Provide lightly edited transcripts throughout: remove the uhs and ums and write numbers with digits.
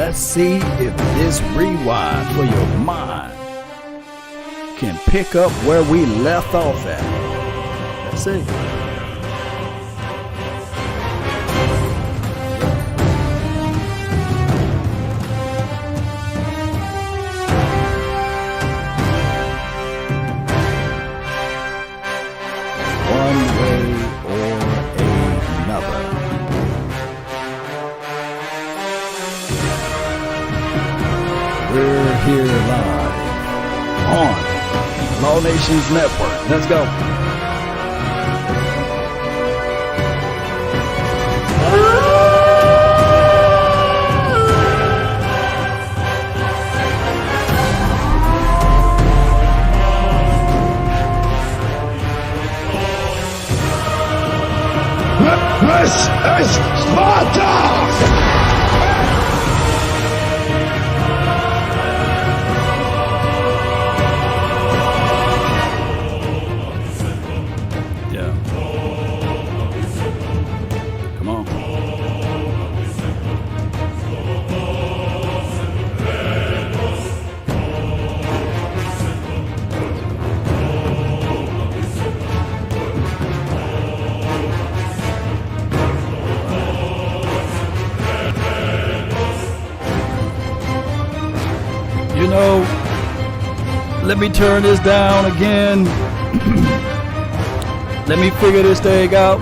Let's see if this rewind for your mind can pick up where we left off at. Let's see. One way or another. We're here live on Law Nations Network. Let's go. This is Sparta! Let me turn this down again. Let me figure this thing out.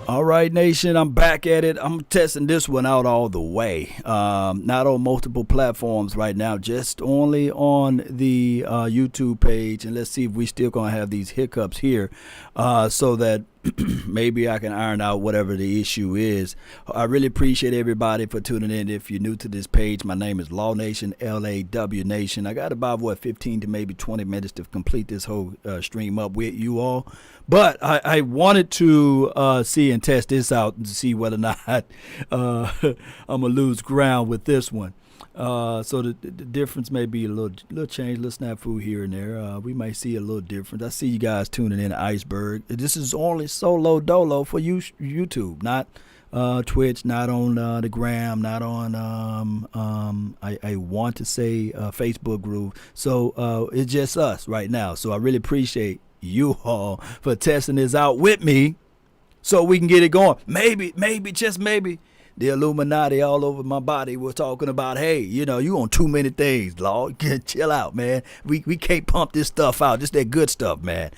All right, Nation, I'm back at it. I'm testing this one out all the way. Not on multiple platforms right now, just only on the YouTube page. And let's see if we still going to have these hiccups here so that maybe I can iron out whatever the issue is. I really appreciate everybody for tuning in. If you're new to this page, my name is Law Nation, LAW Nation. I got about, 15 to maybe 20 minutes to complete this whole stream up with you all. But I wanted to see and test this out and see whether or not I'm going to lose ground with this one. So the difference may be a little change, little snafu here and there. We might see a little difference. I see you guys tuning in to Iceberg. This is only solo dolo for YouTube, not Twitch, not on the gram, not on I want to say Facebook group. So it's just us right now. So I really appreciate you all for testing this out with me so we can get it going. Maybe, just maybe. The Illuminati all over my body was talking about, hey, you on too many things, Lord. Chill out, man. We can't pump this stuff out. Just that good stuff, man.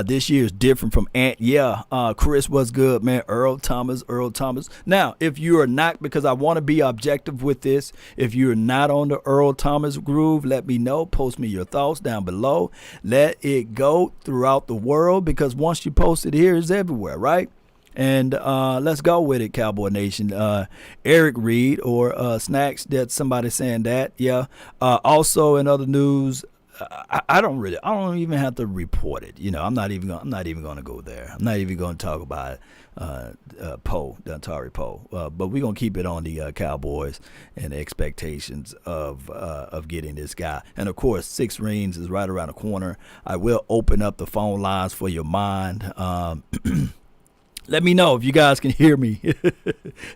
This year is different from Ant. Yeah, Chris was good, man. Earl Thomas. Now, if you are not, because I want to be objective with this, if you're not on the Earl Thomas groove, let me know. Post me your thoughts down below. Let it go throughout the world, because once you post it here, it's everywhere, right? And let's go with it, Cowboy Nation. Eric Reed or Snacks, that's somebody saying that. Yeah. Also in other news, I don't even have to report it. I'm not even going to go there. I'm not even going to talk about Poe, the Atari Poe. But we're going to keep it on the Cowboys and the expectations of getting this guy. And of course, 6 rings is right around the corner. I will open up the phone lines for your mind. Let me know if you guys can hear me.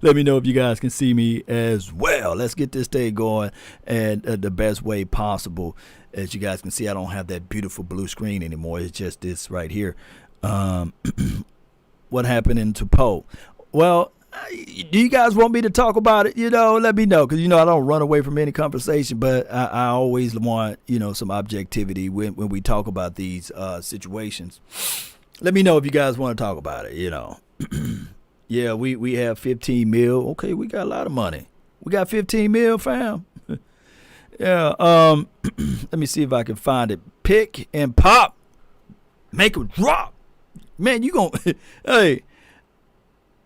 Let me know if you guys can see me as well. Let's get this thing going and the best way possible. As you guys can see, I don't have that beautiful blue screen anymore. It's just this right here. What happened in Poe? Well, do you guys want me to talk about it? Let me know, because I don't run away from any conversation, but I always want some objectivity when we talk about these situations. Let me know if you guys want to talk about it. Yeah, we have 15 mil. Okay, we got a lot of money. We got 15 mil, fam. Yeah. Let me see if I can find it. Pick and pop, make a drop. Man, you gonna hey.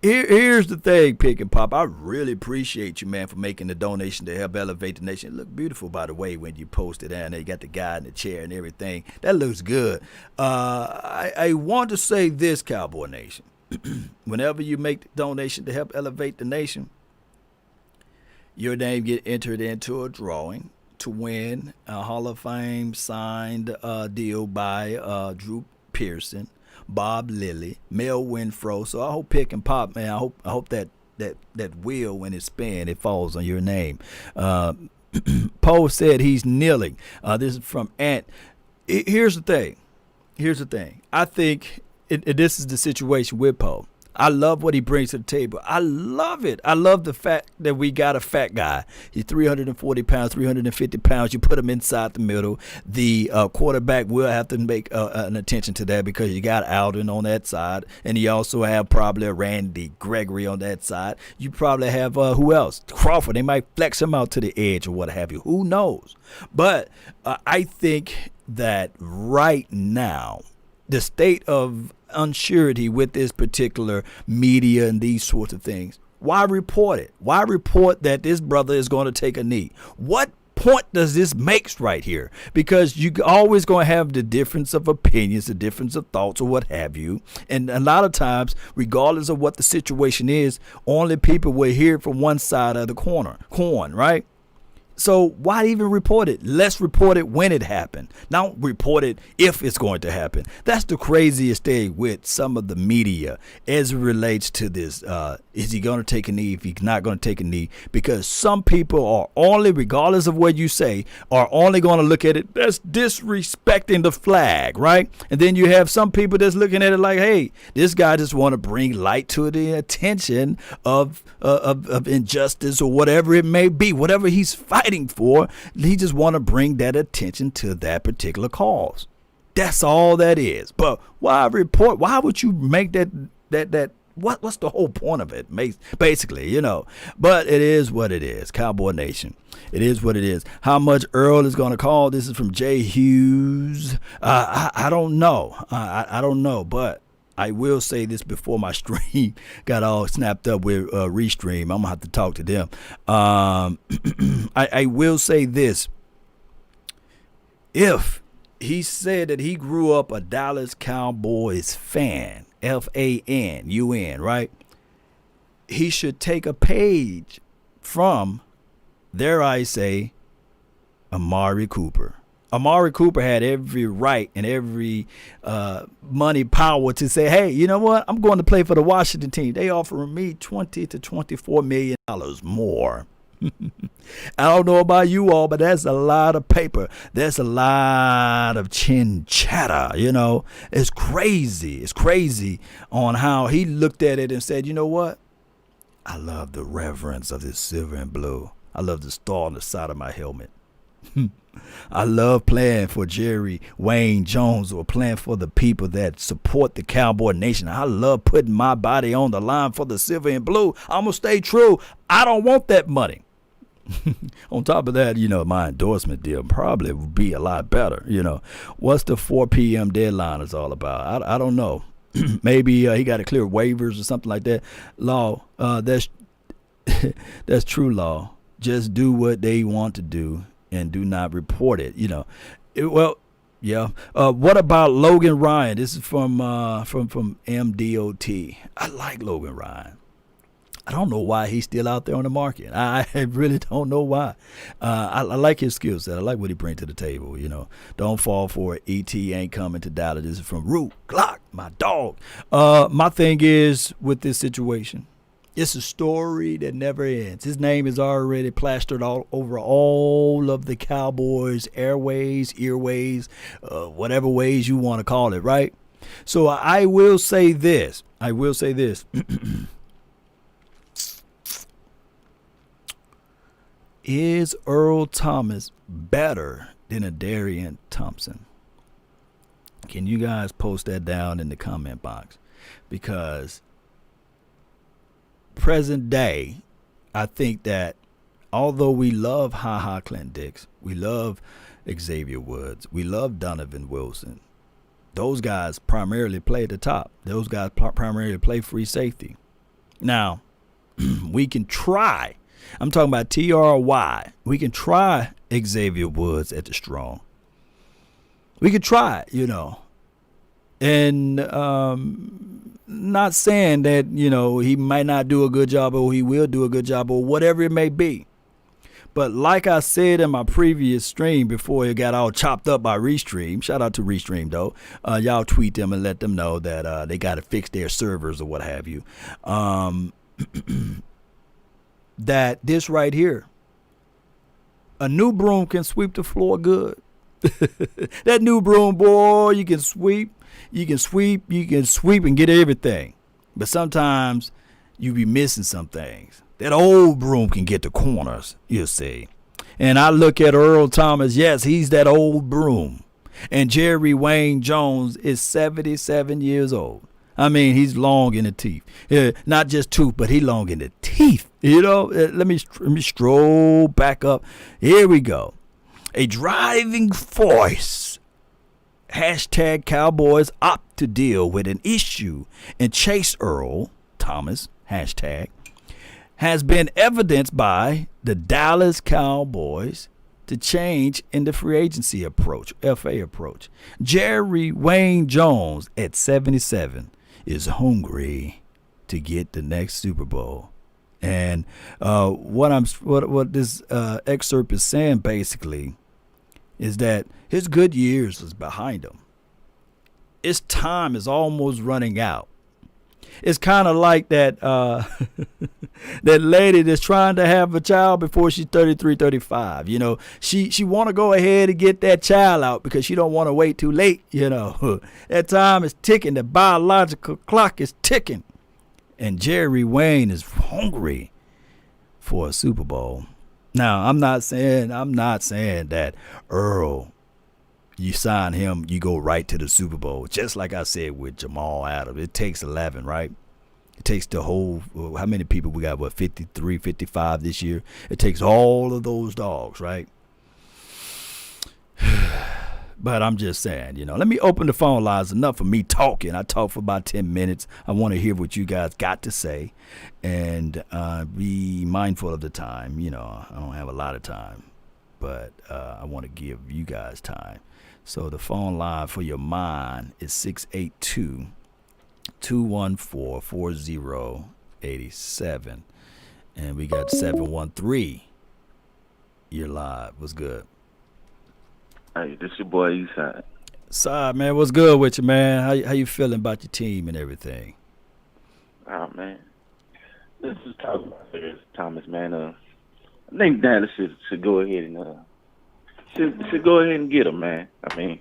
Here's the thing, Pick and Pop. I really appreciate you, man, for making the donation to help elevate the nation. It looked beautiful, by the way, when you posted that. And you got the guy in the chair and everything. That looks good. I want to say this, Cowboy Nation. Whenever you make the donation to help elevate the nation, your name get entered into a drawing to win a Hall of Fame signed deal by Drew Pearson, Bob Lilly, Mel Winfro. So I hope Pick and Pop, man. I hope that that wheel, when it spins, it falls on your name. Poe said he's kneeling. This is from Ant. Here's the thing. I think this is the situation with Poe. I love what he brings to the table. I love it. I love the fact that we got a fat guy. He's 340 pounds, 350 pounds. You put him inside the middle. The quarterback will have to make an attention to that, because you got Alden on that side, and you also have probably a Randy Gregory on that side. You probably have, who else? Crawford. They might flex him out to the edge or what have you. Who knows? But I think that right now, the state of unsurety with this particular media and these sorts of things, why report it? Why report that this brother is going to take a knee? What point does this make right here? Because you always going to have the difference of opinions, the difference of thoughts, or what have you. And a lot of times, regardless of what the situation is, only people will hear it from one side of the coin, right? So why even report it? Let's report it when it happened. Don't report it if it's going to happen. That's the craziest thing with some of the media as it relates to this. Is he going to take a knee? If he's not going to take a knee, because some people are only, regardless of what you say, are only going to look at it that's disrespecting the flag, right? And then you have some people that's looking at it like, hey, this guy just want to bring light to the attention of injustice or whatever it may be, whatever he's fighting for. He just want to bring that attention to that particular cause. That's all that is. But why report? Why would you make that what's the whole point of it, basically, you know? But it is what it is. Cowboy Nation, it is what it is. How much Earl is going to call? This is from Jay Hughes. I don't know. I don't know, but I will say this before my stream got all snapped up with Restream. I'm going to have to talk to them. I will say this. If he said that he grew up a Dallas Cowboys fan, FANUN, right? He should take a page from, dare I say, Amari Cooper. Amari Cooper had every right and every money power to say, hey, you know what? I'm going to play for the Washington team. They offering me $20 to $24 million more. I don't know about you all, but that's a lot of paper. That's a lot of chin chatter, you know. It's crazy. It's crazy on how he looked at it and said, you know what? I love the reverence of this silver and blue. I love the star on the side of my helmet. I love playing for Jerry Wayne Jones, or playing for the people that support the Cowboy Nation. I love putting my body on the line for the silver and blue. I'm going to stay true. I don't want that money. On top of that, you know, my endorsement deal probably would be a lot better. You know, what's the 4 p.m. deadline is all about? I don't know. Maybe he got to clear waivers or something like that. Law, that's true law. Just do what they want to do and do not report it. You know, yeah. What about Logan Ryan? This is from MDOT. I like Logan Ryan. I don't know why he's still out there on the market. I really don't know why. I like his skill set. I like what he brings to the table. You know, don't fall for it. ET ain't coming to Dallas. This is from Root Glock, my dog. My thing is with this situation, it's a story that never ends. His name is already plastered all over all of the Cowboys airways, earways, whatever ways you want to call it, right? So I will say this. Is Earl Thomas better than a Darian Thompson? Can you guys post that down in the comment box? Because present day, I think that although we love Clint Dix, we love Xavier Woods, we love Donovan Wilson, those guys primarily play at the top. Those guys primarily play free safety. Now, we can try. I'm talking about TRY. We can try Xavier Woods at the strong. We could try it, you know. And not saying that, you know, he might not do a good job or he will do a good job or whatever it may be. But like I said in my previous stream before it got all chopped up by Restream, shout out to Restream though, y'all tweet them and let them know that they got to fix their servers or what have you. that this right here, a new broom can sweep the floor good. That new broom, boy, you can sweep and get everything. But sometimes you be missing some things. That old broom can get the corners, you see. And I look at Earl Thomas, yes, he's that old broom. And Jerry Wayne Jones is 77 years old. I mean, he's long in the teeth. Not just tooth, but he long in the teeth. You know, let me stroll back up. Here we go. A driving force. Hashtag Cowboys opt to deal with an issue and chase Earl Thomas, hashtag, has been evidenced by the Dallas Cowboys to change in the free agency approach, FA approach. Jerry Wayne Jones at 77 is hungry to get the next Super Bowl. And what this excerpt is saying basically is that his good years is behind him. His time is almost running out. It's kind of like that that lady that's trying to have a child before she's 33, 35. You know, she want to go ahead and get that child out because she don't want to wait too late. You know, that time is ticking. The biological clock is ticking. And Jerry Wayne is hungry for a Super Bowl. Now, I'm not saying that Earl, you sign him, you go right to the Super Bowl. Just like I said with Jamal Adams, it takes 11, right? It takes the whole, how many people we got, 53, 55 this year? It takes all of those dogs, right? But I'm just saying, you know, let me open the phone lines. Enough of me talking. I talk for about 10 minutes. I want to hear what you guys got to say and be mindful of the time. You know, I don't have a lot of time, but I want to give you guys time. So the phone line for your mind is 682-214-4087. And we got 713. You're live. What's good? Hey, this your boy Eastside. Side, man, what's good with you, man? How you feeling about your team and everything? Oh, man. This is Thomas, man. I think Dallas should go ahead and should go ahead and get him, man. I mean,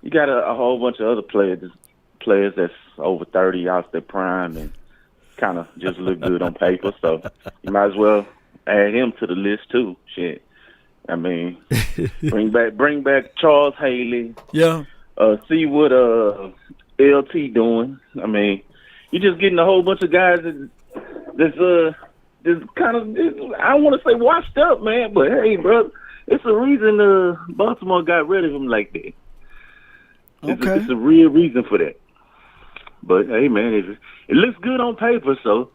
you got a whole bunch of other players that's over 30 out their prime and kind of just look good on paper. So you might as well add him to the list too. Shit. I mean, bring back Charles Haley. Yeah. See what LT doing. I mean, you're just getting a whole bunch of guys that's kind of, I don't want to say washed up, man, but hey, bro, it's a reason Baltimore got rid of him like that. Okay. It's a real reason for that. But hey, man, it looks good on paper, so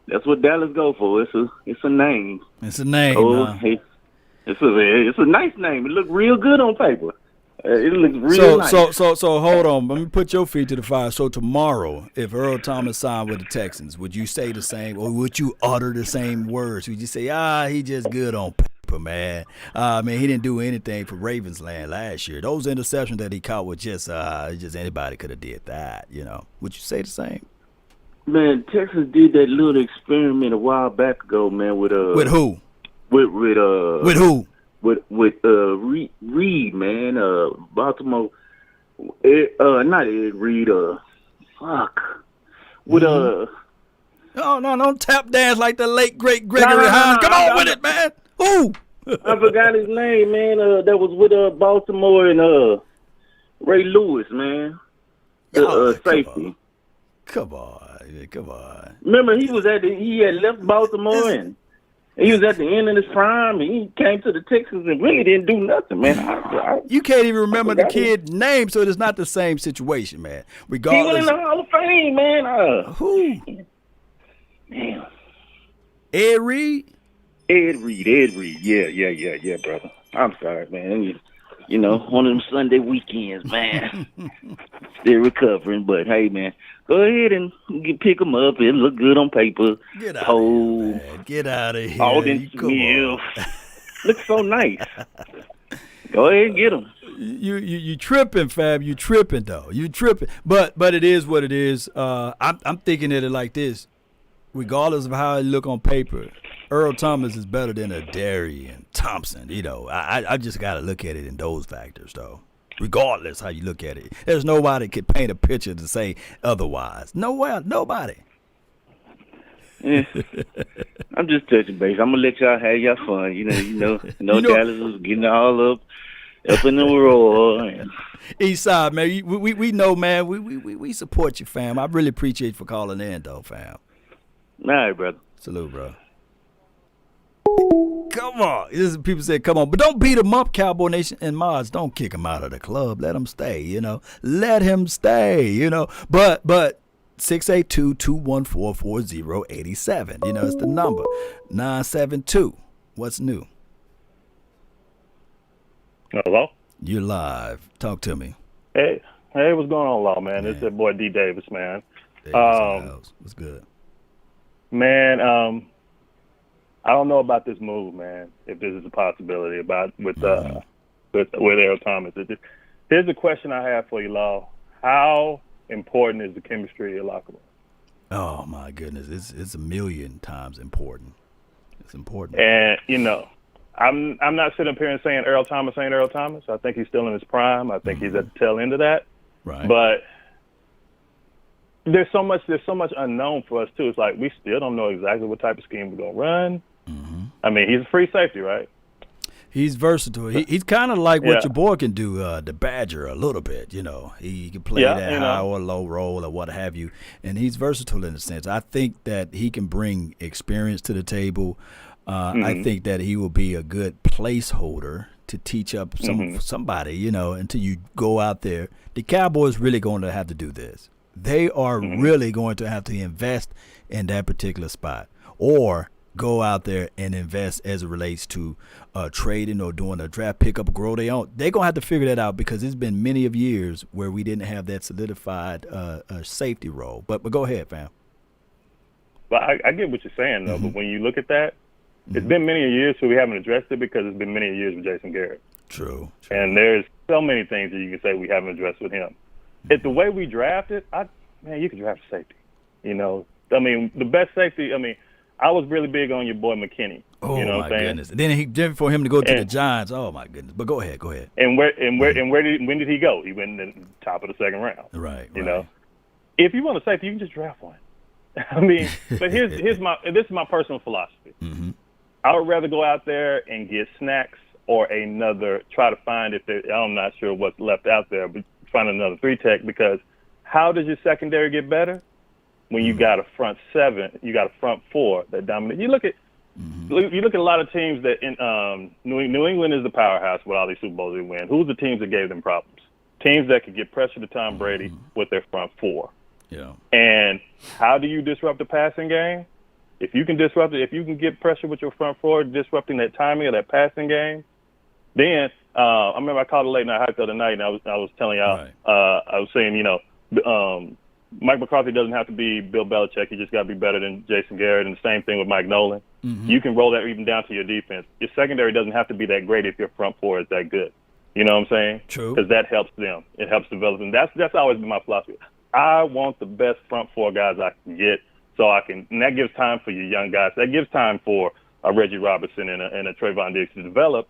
that's what Dallas go for. It's a name. It's a name. Hey, it's a nice name. It look real good on paper. It looks real nice. So hold on. Let me put your feet to the fire. So tomorrow, if Earl Thomas signed with the Texans, would you say the same, or would you utter the same words? Would you say, he just good on paper, man? Man, he didn't do anything for Ravensland last year. Those interceptions that he caught were just anybody could have did that. You know, would you say the same? Man, Texas did that little experiment a while back ago, man. With who? With who? With Reed, man. Baltimore. Not Ed Reed. Fuck. With No, don't tap dance like the late great Gregory Hines. Come on with it, man. Who? I forgot his name, man. That was with Baltimore and Ray Lewis, man. The safety. Come on. Remember, he had left Baltimore and he was at the end of his prime, and he came to the Texans and really didn't do nothing, man. You can't even remember the kid's name, so it's not the same situation, man. Regardless, he was in the Hall of Fame, man. Who? Damn. Ed Reed? Ed Reed. Yeah, brother. I'm sorry, man. You know, one of them Sunday weekends, man. Still recovering, but hey, man, go ahead and pick them up. It look good on paper. Get out of here, man. Get out of here. Alden Smith. Looks so nice. Go ahead and get them. You tripping, Fab. You tripping, though. You tripping. But it is what it is. I'm thinking of it like this. Regardless of how it look on paper, Earl Thomas is better than a Darian Thompson. You know, I just got to look at it in those factors, though. Regardless how you look at it, there's nobody could paint a picture to say otherwise. Nobody. Yeah. I'm just touching base. I'm gonna let y'all have your fun. You know, Dallas was getting all up in the roar. East Side, man. We know, man. We support you, fam. I really appreciate you for calling in, though, fam. All right, brother. Salute, bro. Come on. People say, come on. But don't beat him up, Cowboy Nation and Mods. Don't kick him out of the club. Let him stay, you know. Let him stay, you know. But 682-214-4087. You know, it's the number. 972. What's new? Hello? You're live. Talk to me. Hey, what's going on, Law, man? It's that boy D. Davis, man. What's good? Man, I don't know about this move, man, if this is a possibility with Earl Thomas. Here's a question I have for you, Law. How important is the chemistry in your locker room? Oh, my goodness. It's a million times important. It's important. And, you know, I'm not sitting up here and saying Earl Thomas ain't Earl Thomas. I think he's still in his prime. I think he's at the tail end of that. Right. But there's so much unknown for us, too. It's like we still don't know exactly what type of scheme we're going to run. Mm-hmm. I mean, he's a free safety, right? He's versatile. He's kind of like what your boy can do, the Badger, a little bit. You know, he can play that high or low role or what have you, and he's versatile in a sense. I think that he can bring experience to the table. I think that he will be a good placeholder to teach up somebody, you know, until you go out there. The Cowboys really going to have to do this. They are really going to have to invest in that particular spot, or go out there and invest as it relates to trading or doing a draft pickup, grow their own. They're going to have to figure that out because it's been many of years where we didn't have that solidified safety role. But go ahead, fam. Well, I get what you're saying, though, but when you look at that, it's been many years so we haven't addressed it because it's been many years with Jason Garrett. True. And there's so many things that you can say we haven't addressed with him. If the way we drafted, you could draft a safety. You know, I mean, the best safety, I was really big on your boy McKinney. Oh, you know my goodness. And then for him to go to the Giants, oh, my goodness. But go ahead. And when did he go? He went in the top of the second round. Right. You know, if you want a safety, you can just draft one. I mean, but this is my personal philosophy. Mm-hmm. I would rather go out there and get snacks or try to find I'm not sure what's left out there, but find another 3-tech, because how does your secondary get better? When you got a front 7, you got a front 4 that dominate. You look at a lot of teams that in New England is the powerhouse with all these Super Bowls they win. Who's the teams that gave them problems? Teams that could get pressure to Tom Brady with their front 4. Yeah. And how do you disrupt the passing game? If you can disrupt it, if you can get pressure with your front 4, disrupting that timing of that passing game, then I remember I called a late night hype the other night, and I was telling y'all, I was saying, you know, Mike McCarthy doesn't have to be Bill Belichick. He just got to be better than Jason Garrett, and the same thing with Mike Nolan. You can roll that even down to your defense. Your secondary doesn't have to be that great if your front 4 is that good. You know what I'm saying? True. Because that helps them. It helps develop them. That's always been my philosophy. I want the best front 4 guys I can get, and that gives time for your young guys. That gives time for a Reggie Robertson and a Trayvon Diggs to develop.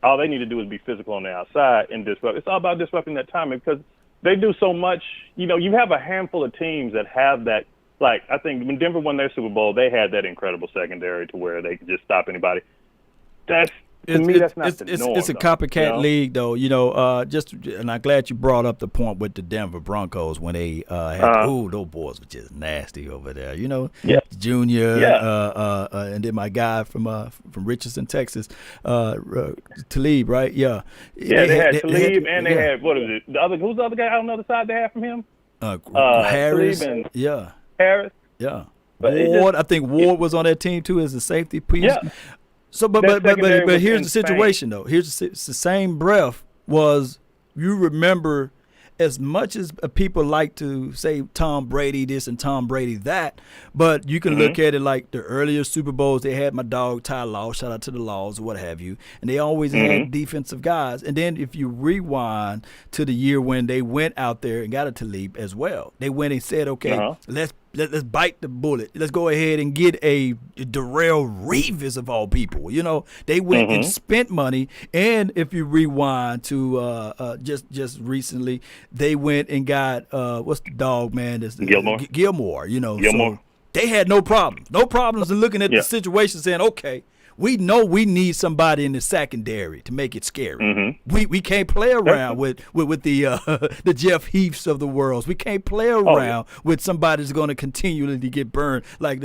All they need to do is be physical on the outside and disrupt. It's all about disrupting that timing, because they do so much. You know, you have a handful of teams that have that. Like, I think when Denver won their Super Bowl, they had that incredible secondary to where they could just stop anybody. That's not the norm. It's a copycat league, though. You know, and I'm glad you brought up the point with the Denver Broncos when they had those boys were just nasty over there. You know, Junior, and then my guy from Richardson, Texas, Talib, right? Yeah. They had Talib, and they had what is it? Who's the other guy on the other side they had from him? Harris. Harris. Yeah. But Ward, I think Ward was on that team too as a safety piece. Yeah. So, but here's the situation though. It's the same breath was, you remember, as much as people like to say Tom Brady this and Tom Brady that, but you can look at it like the earlier Super Bowls. They had my dog Ty Law, shout out to the Laws or what have you, and they always had defensive guys. And then if you rewind to the year when they went out there and got a Talib as well, they went and said, okay, let's Let's bite the bullet. Let's go ahead and get a Darrelle Revis of all people. You know, they went and spent money. And if you rewind to just recently, they went and got what's the dog, man? Gilmore. You know, Gilmore. So they had no problems in looking at the situation, saying, okay, we know we need somebody in the secondary to make it scary. We can't play around with the Jeff Heaths of the world. We can't play around with somebody that's going to continually get burned. Like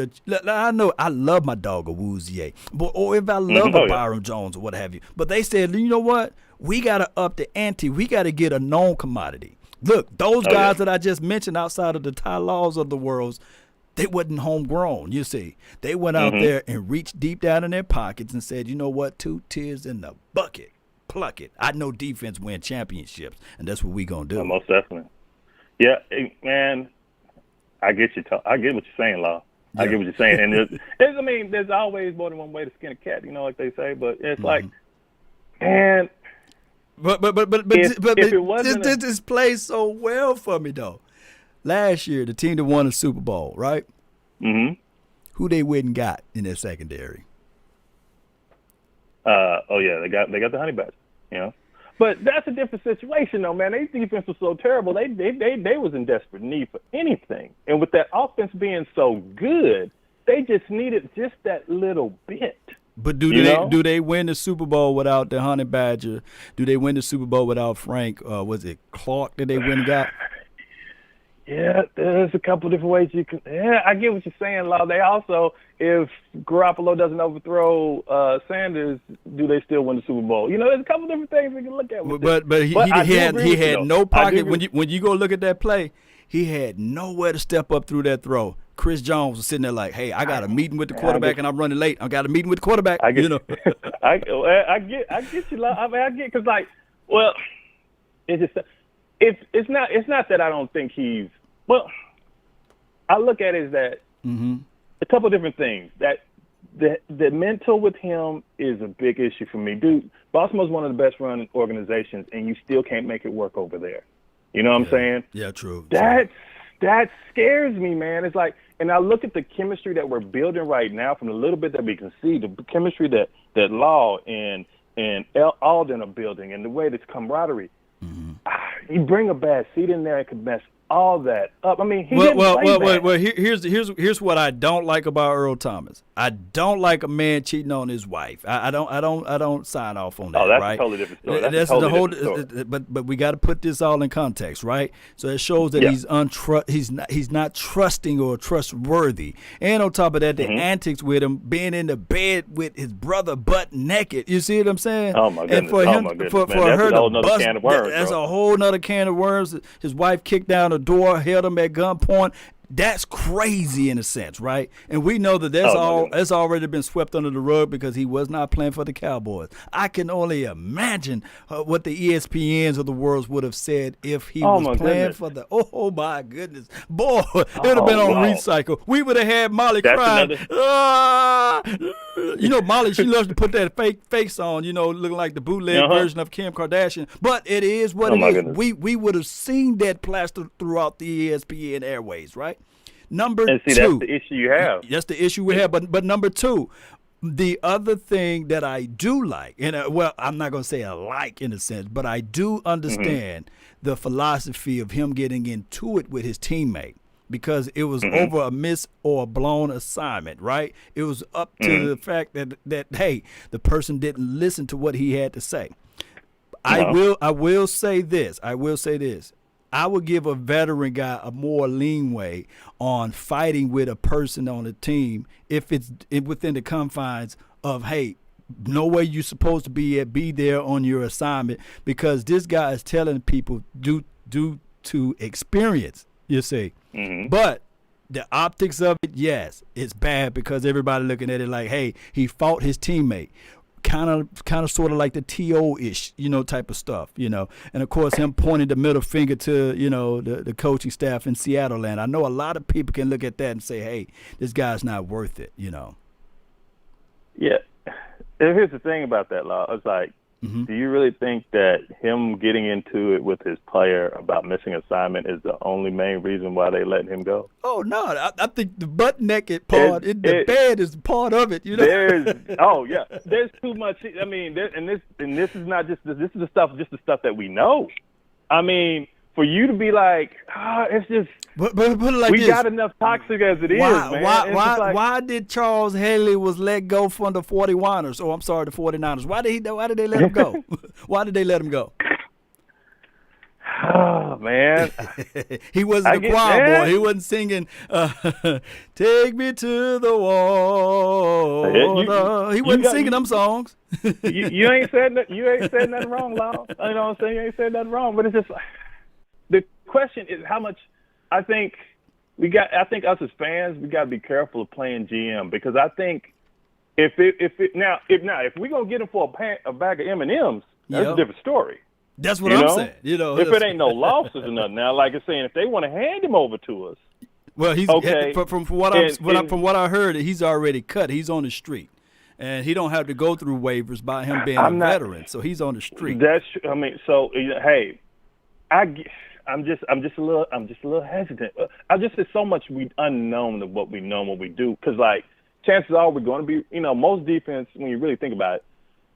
I know I love my dog Awuzie, or if I love a Byron Jones or what have you. But they said, you know what? We got to up the ante. We got to get a known commodity. Look, those guys that I just mentioned outside of the Ty Laws of the world, they wasn't homegrown, you see. They went out there and reached deep down in their pockets and said, you know what, 2 tears in the bucket, pluck it. I know defense win championships, and that's what we going to do. Most definitely. Yeah, man, I get you. I get what you're saying, Law. I get what you're saying. And there's always more than one way to skin a cat, you know, like they say. But it's like, man. But if it wasn't this plays so well for me, though. Last year, the team that won the Super Bowl, right? Who they went and got in their secondary? They got the Honey Badger, you know. But that's a different situation, though, man. Their defense was so terrible. They was in desperate need for anything. And with that offense being so good, they just needed just that little bit. But do they win the Super Bowl without the Honey Badger? Do they win the Super Bowl without Frank? Was it Clark that they went and got? Yeah, there's a couple different ways you can. Yeah, I get what you're saying, Law. They also, if Garoppolo doesn't overthrow Sanders, do they still win the Super Bowl? You know, there's a couple different things we can look at. But he had no pocket. When you go look at that play, he had nowhere to step up through that throw. Chris Jones was sitting there like, hey, I got a meeting with the quarterback and I'm running late. I got a meeting with the quarterback. I get, you know. I get you, Law. I mean, I get because it's just. It's not that I don't think he's – well, I look at it as that a couple of different things. That the mental with him is a big issue for me. Dude, Baltimore's one of the best run organizations, and you still can't make it work over there. You know what I'm saying? Yeah, true. That scares me, man. It's like – and I look at the chemistry that we're building right now from the little bit that we can see, the chemistry that Law and Alden are building and the way this camaraderie – you bring a bad seed in there, it could mess all that up. I mean, here's what I don't like about Earl Thomas. I don't like a man cheating on his wife. I don't sign off on that. Oh, that's right? A totally different story. That's the whole. But we got to put this all in context, right? So it shows that he's not trusting or trustworthy. And on top of that, the antics with him being in the bed with his brother butt naked. You see what I'm saying? Oh my goodness! And for him, for her to bust, can of worms, that's a whole nother can of worms. His wife kicked down the door, held him at gunpoint. That's crazy in a sense, right? And we know that that's already been swept under the rug because he was not playing for the Cowboys. I can only imagine what the ESPNs of the world would have said if he was playing for the. Oh my goodness, boy! It would have been on recycle. We would have had Molly crying. You know, Molly, she loves to put that fake face on. You know, looking like the bootleg version of Kim Kardashian. But it is what it is. Goodness. We would have seen that plastered throughout the ESPN airways, right? Number two. That's the issue you have. That's the issue we have. But number two, the other thing that I do like, and I'm not going to say I like in a sense, but I do understand the philosophy of him getting into it with his teammate because it was over a miss or a blown assignment, right? It was up to the fact that hey, the person didn't listen to what he had to say. I will say this. I would give a veteran guy a more leeway on fighting with a person on the team if it's within the confines of, hey, know where you're supposed to be at, be there on your assignment, because this guy is telling people due to experience, you see. But the optics of it, yes, it's bad because everybody looking at it like, hey, he fought his teammate. Kind of sort of like the TO-ish, type of stuff, And, of course, him pointing the middle finger to, the coaching staff in Seattle land. I know a lot of people can look at that and say, hey, this guy's not worth it, Yeah. Here's the thing about that, Law. It's like Mm-hmm. Do you really think that him getting into it with his player about missing assignment is the only main reason why they let him go? Oh no, I think the butt naked part in the bed is part of it. You know, there's too much. I mean, this is not just this is the stuff that we know. I mean, for you to be like, it's just. But put it like we this. got enough toxic as it is, man. Why did Charles Haley was let go from the 49ers? Oh, I'm sorry, the 49ers. Why did they let him go? Why did they let him go? Oh, man. He wasn't a choir boy. He wasn't singing, take me to the wall. He wasn't singing them songs. you ain't said nothing wrong, Lau. You know what I'm saying? You ain't said nothing wrong. But it's just the question is how much. I think us as fans, we got to be careful of playing GM because I think if we're gonna get him for a bag of M&Ms, that's a different story. That's what I'm saying. You know, if it ain't no losses or nothing. Now, like I'm saying, if they want to hand him over to us, well, he's okay. From what I heard, he's already cut. He's on the street, and he don't have to go through waivers by him being a veteran. So he's on the street. Hey, I'm just a little hesitant. There's so much unknown of what we know and what we do. Because like chances are we're going to be, most defense when you really think about it,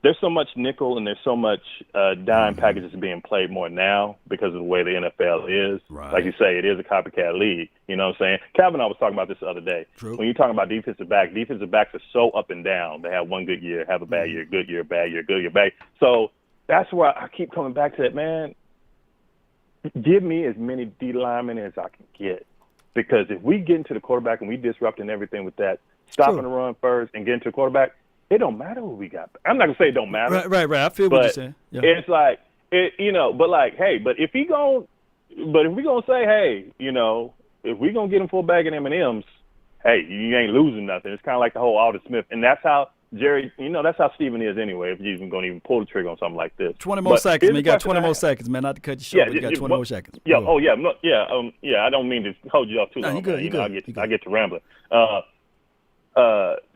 there's so much nickel and there's so much dime packages being played more now because of the way the NFL is. Right. Like you say, it is a copycat league. You know what I'm saying? Calvin and I was talking about this the other day. True. When you're talking about defensive backs are so up and down. They have one good year, have a bad year, good year, bad year, good year, bad. So that's where I keep coming back to that, man. Give me as many D linemen as I can get. Because if we get into the quarterback and we disrupting everything with that, stopping the run first and getting to the quarterback, it don't matter who we got. I'm not going to say it don't matter. Right. I feel what you're saying. Yeah. It's like, but if we going to say, hey, if we going to get him full bag of M&Ms, hey, you ain't losing nothing. It's kind of like the whole Alden Smith. And that's how Jerry, that's how Steven is anyway, if you're even going to even pull the trigger on something like this. 20 more seconds, man. You got 20 more seconds, man. Not to cut you short, but you got 20 more seconds. Yeah, I don't mean to hold you off too long. You good. I get to rambling.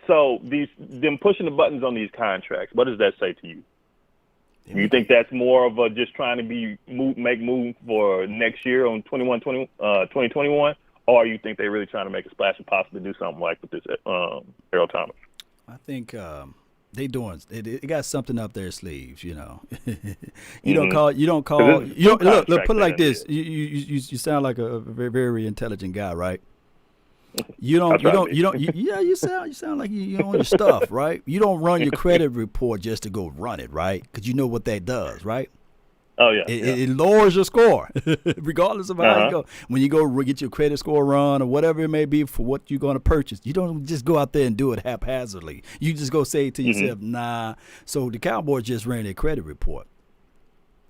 So them pushing the buttons on these contracts, what does that say to you? You think that's more of a just trying to make move for next year on 2021, or you think they're really trying to make a splash and possibly do something like with this Earl Thomas? I think they got something up their sleeves, You Mm-hmm. don't call. Look. Put it like this. You sound like a very, very intelligent guy, right? You sound like you own your stuff, right? You don't run your credit report just to go run it, right? Because you know what that does, right? Oh, yeah. It lowers your score, regardless of how you go. When you go get your credit score run or whatever it may be for what you're going to purchase, you don't just go out there and do it haphazardly. You just go say to yourself, nah. So the Cowboys just ran their credit report,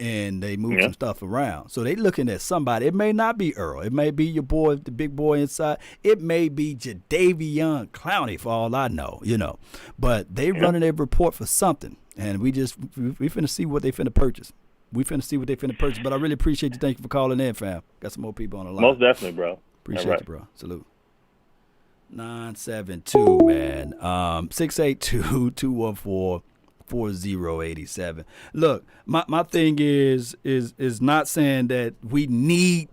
and they moved some stuff around. So they looking at somebody. It may not be Earl. It may be your boy, the big boy inside. It may be Jadeveon Clowney, for all I know, But they running their report for something, and we finna see what they finna purchase. But I really appreciate you. Thank you for calling in, fam. Got some more people on the line. Most definitely, bro. Appreciate you, bro. Salute. 972, man. 682-214-4087. Look, my thing is not saying that we need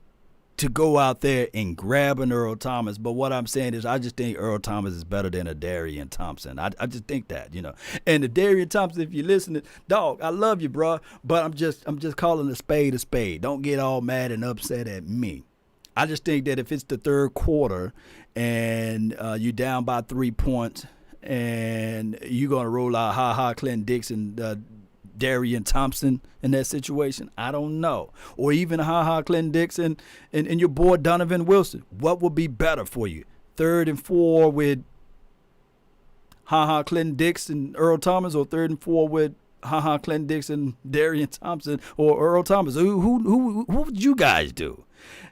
to go out there and grab an Earl Thomas, but what I'm saying is I just think Earl Thomas is better than a Darian Thompson. I just think that, And the Darian Thompson, if you're listening, dog, I love you, bro, but I'm just calling a spade a spade. Don't get all mad and upset at me. I just think that if it's the third quarter and you're down by 3 points and you're going to roll out Clinton Dixon, Darian Thompson in that situation, I don't know. Or even Clinton Dixon and your boy Donovan Wilson. What would be better for you? 3rd and 4 with Clinton Dixon, Earl Thomas, or 3rd and 4 with Clinton Dixon, Darian Thompson, or Earl Thomas? Who would you guys do?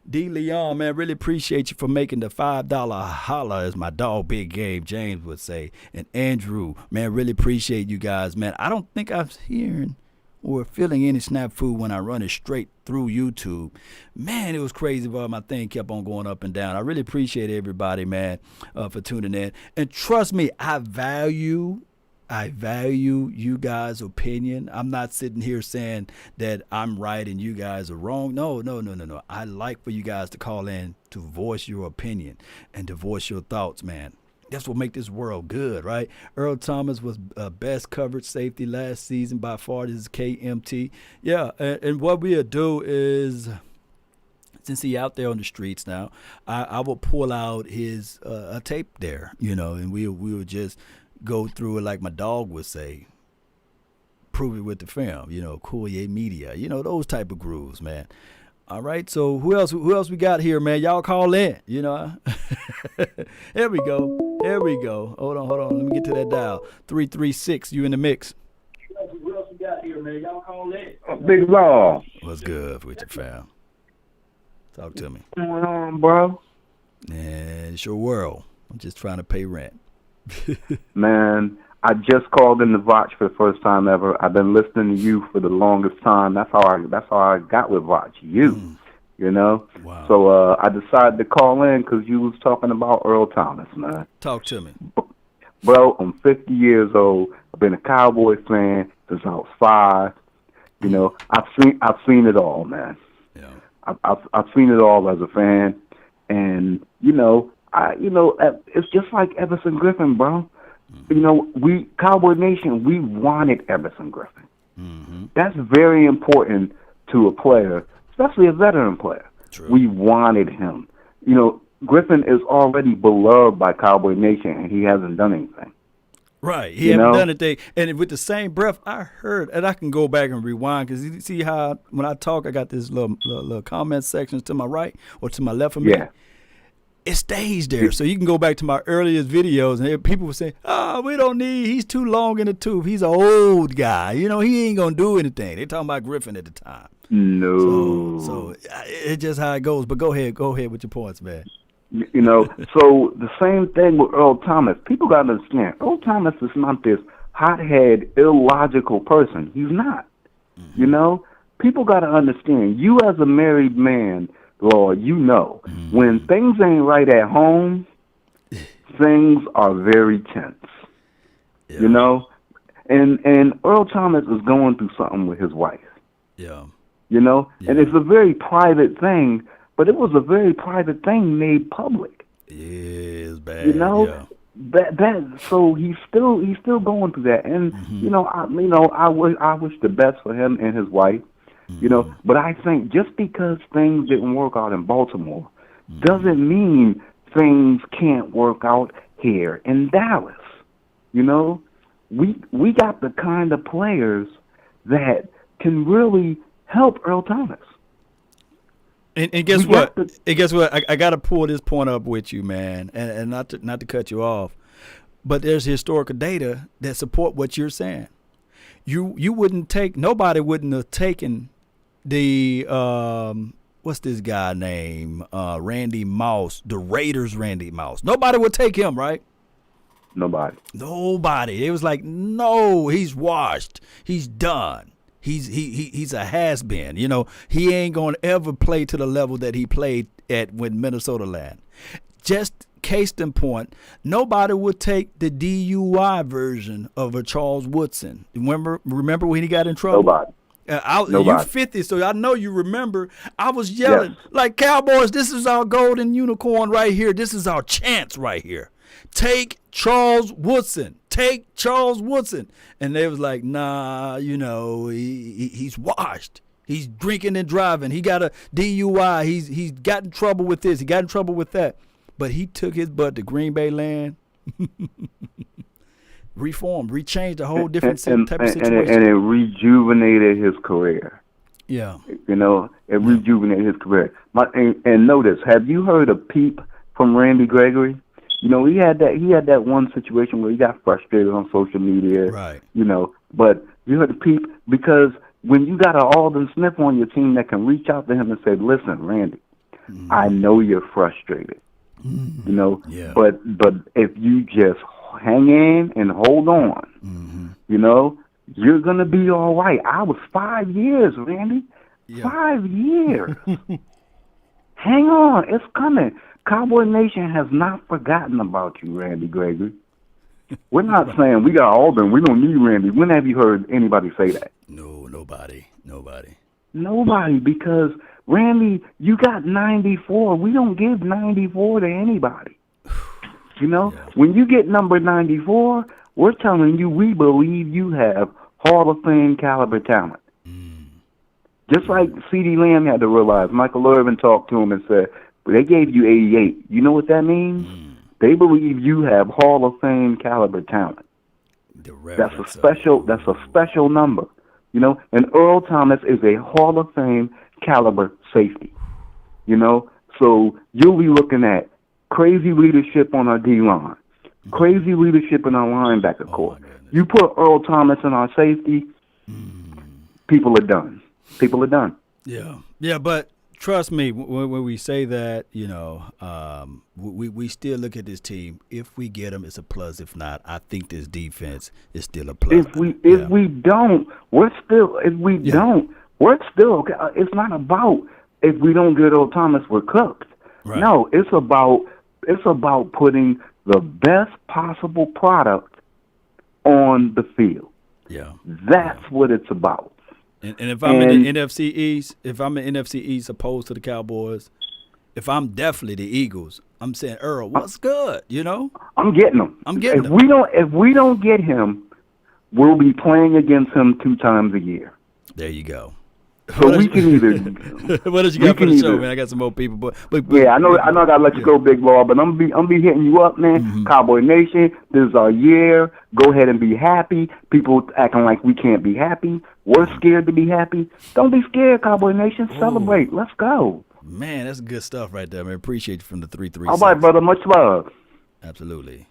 D. Leon, man, really appreciate you for making the $5 holla, as my dog Big Game James would say. And Andrew, man, really appreciate you guys, man. I don't think I'm hearing or feeling any snap food when I run it straight through YouTube. Man, it was crazy, but my thing kept on going up and down. I really appreciate everybody, man, for tuning in. And trust me, I value I value you guys' opinion. I'm not sitting here saying that I'm right and you guys are wrong. No, no, no, no, no. I like for you guys to call in to voice your opinion and to voice your thoughts, man. That's what make this world good, right? Earl Thomas was best coverage safety last season by far. This is KMT. Yeah, and what we'll do is, since he out there on the streets now, I will pull out his a tape there, and we would just go through it like my dog would say, prove it with the film, Courier Media, those type of grooves, man. All right, so who else we got here, man? Y'all call in, Here we go. Hold on. Let me get to that dial. 336, you in the mix. Who else we got here, man? Y'all call in. Big Law. What's good with your fam? Talk to me. What's going on, bro? And it's your world. I'm just trying to pay rent. Man, I just called in the Voch for the first time ever. I've been listening to you for the longest time. That's how I got with Voch. Wow. So I decided to call in because you was talking about Earl Thomas, man. Talk to me. Bro, I'm 50 years old. I've been a Cowboys fan since I was 5. I've seen it all, man. Yeah. I've seen it all as a fan, and it's just like Everson Griffin, bro. We Cowboy Nation, we wanted Everson Griffin. Mm-hmm. That's very important to a player, especially a veteran player. True. We wanted him. Griffin is already beloved by Cowboy Nation, and he hasn't done anything. Right. He haven't done anything. And with the same breath, I heard, and I can go back and rewind, because you see how when I talk, I got this little comment sections to my right or to my left of me. Yeah. It stays there. So you can go back to my earliest videos, and people were saying, we don't need, he's too long in the tooth. He's an old guy. He ain't going to do anything. They're talking about Griffin at the time. No. So it's just how it goes. But go ahead with your points, man. So the same thing with Earl Thomas. People got to understand, Earl Thomas is not this hothead, illogical person. He's not. Mm-hmm. People got to understand, you as a married man, Lord, mm-hmm. when things ain't right at home, things are very tense. Yeah. And Earl Thomas is going through something with his wife. Yeah. And it's a very private thing, but it was a very private thing made public. Yeah, it's bad. Yeah. That so he's still going through that, and mm-hmm. I wish the best for him and his wife. Mm-hmm. But I think just because things didn't work out in Baltimore mm-hmm. doesn't mean things can't work out here in Dallas. We got the kind of players that can really help Earl Thomas. And guess what? I got to pull this point up with you, man, and not to cut you off, but there's historical data that support what you're saying. Nobody wouldn't have taken the what's this guy name? Randy Moss, the Raiders Randy Moss. Nobody would take him, right? Nobody. It was like, no, he's washed. He's done. He's a has-been. He ain't going to ever play to the level that he played at with Minnesota land. Just case in point, nobody would take the DUI version of a Charles Woodson. Remember when he got in trouble? Nobody. You're 50, so I know you remember. I was yelling, like, Cowboys, this is our golden unicorn right here. This is our chance right here. Take Charles Woodson. Take Charles Woodson. And they was like, nah, he's washed. He's drinking and driving. He got a DUI. He's got in trouble with this. He got in trouble with that. But he took his butt to Green Bay land. Reformed, rechanged a whole different type of situation. And it rejuvenated his career. Yeah. It rejuvenated his career. And notice, have you heard of Peep from Randy Gregory? He had that one situation where he got frustrated on social media. Right. But you heard of Peep, because when you got an Alden Smith on your team that can reach out to him and say, listen, Randy, mm-hmm. I know you're frustrated. Mm-hmm. Yeah. But if you just hang in and hold on, mm-hmm. You're going to be all right. I was 5 years, Randy. Yeah. 5 years. Hang on. It's coming. Cowboy Nation has not forgotten about you, Randy Gregory. We're not saying we got Auburn. We don't need Randy. When have you heard anybody say that? No, nobody. Nobody, because Randy, you got 94. We don't give 94 to anybody. You know, when you get number 94, we're telling you we believe you have Hall of Fame caliber talent. Just like C.D. Lamb had to realize, Michael Irvin talked to him and said, they gave you 88. You know what that means? They believe you have Hall of Fame caliber talent. That's a special number. You know, and Earl Thomas is a Hall of Fame caliber safety. You know, so you'll be looking at crazy leadership on our D-line, crazy leadership in our linebacker corps. You put Earl Thomas in our safety, people are done. People are done. Yeah, but trust me, when we say that, you know, we still look at this team. If we get them, it's a plus. If not, I think this defense is still a plus. If we don't, we're still. If we don't, we're still. It's not about if we don't get Earl Thomas, we're cooked. Right. No, it's about putting the best possible product on the field. Yeah, that's what it's about. And if I'm in the NFC East, opposed to the Cowboys, if I'm definitely the Eagles, I'm saying, Earl, what's good? You know, I'm getting him. If we don't get him, we'll be playing against him 2 times a year. There you go. So we can either. What else you got for the show, man? I got some more people, but yeah, I know. I gotta let you go, Big Law, but I'm be hitting you up, man. Cowboy Nation, this is our year. Go ahead and be happy. People acting like we can't be happy. We're scared to be happy. Don't be scared, Cowboy Nation. Celebrate. Let's go. Man, that's good stuff right there, man. Appreciate you from the 336. All right, brother. Much love. Absolutely.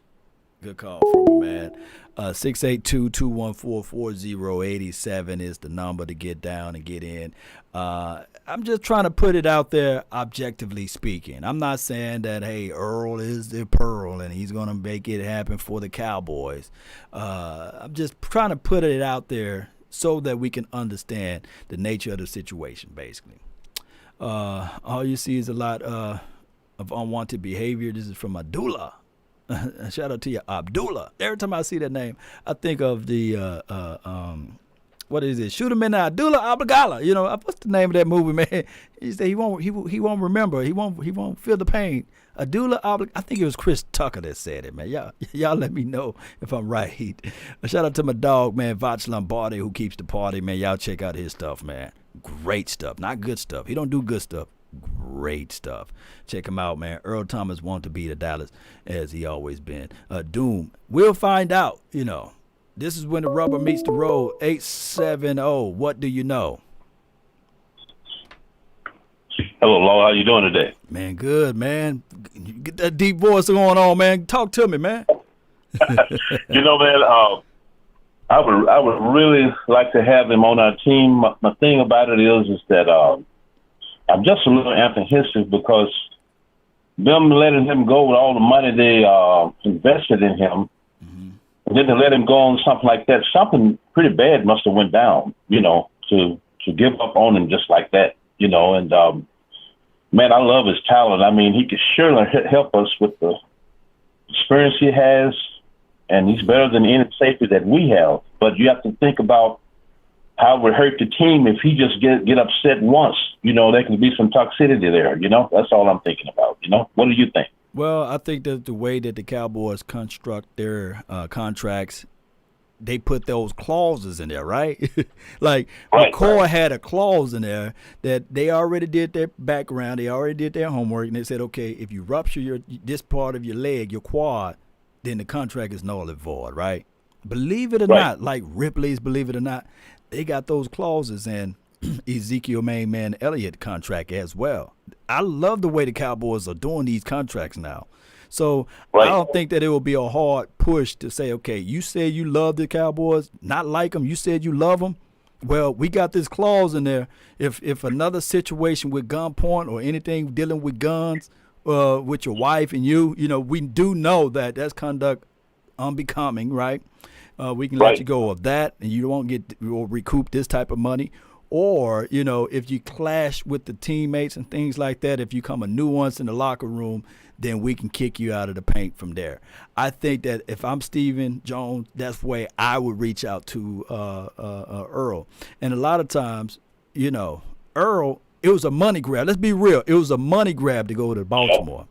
Good call from me, man. 682-214-4087 is the number to get down and get in. I'm just trying to put it out there objectively speaking. I'm not saying that, hey, Earl is the Pearl and he's going to make it happen for the Cowboys. I'm just trying to put it out there so that we can understand the nature of the situation, basically. All you see is a lot of unwanted behavior. This is from Abdullah. Shout out to you, Abdullah. Every time I see that name, I think of the what is it? Shoot him in the Abdullah Abdullah. You know, what's the name of that movie, man? He said he won't remember. He won't feel the pain. Abdullah Abdullah. I think it was Chris Tucker that said it, man. Y'all let me know if I'm right. Shout out to my dog, man, Vach Lombardi, who keeps the party, man. Y'all check out his stuff, man. Great stuff, not good stuff. He don't do good stuff. Great stuff. Check him out, man. Earl Thomas wants to be the Dallas as he always been. Doom. We'll find out, you know. This is when the rubber meets the road. 870. What do you know? Hello, Law. How you doing today? Man, good, man. Get that deep voice going on, man. Talk to me, man. You know, man, I would really like to have him on our team. My thing about it is that I'm just a little apprehensive because them letting him go with all the money they invested in him, and then to let him go on something like that, something pretty bad must have went down, you know, to give up on him just like that, you know. And, man, I love his talent. I mean, he could surely help us with the experience he has, and he's better than any safety that we have. But you have to think about how it would hurt the team if he just get upset once. You know, there can be some toxicity there, you know. That's all I'm thinking about, you know. What do you think? Well, I think that the way that the Cowboys construct their contracts, they put those clauses in there, right? Like McCoy had a clause in there that they already did their background, they already did their homework, and they said, okay, if you rupture this part of your leg, your quad, then the contract is null and void, right? Believe it or not, like Ripley's Believe It or Not, they got those clauses in Ezekiel Main Man Elliott contract as well. I love the way the Cowboys are doing these contracts now. So I don't think that it will be a hard push to say, okay, you said you love the Cowboys, not like them. You said you love them. Well, we got this clause in there. If another situation with gunpoint or anything dealing with guns with your wife and you know, we do know that that's conduct unbecoming, right? We can let you go of that, and you won't recoup this type of money. Or, you know, if you clash with the teammates and things like that, if you come a nuance in the locker room, then we can kick you out of the paint from there. I think that if I'm Stephen Jones, that's the way I would reach out to Earl. And a lot of times, you know, Earl, it was a money grab. Let's be real. It was a money grab to go to Baltimore.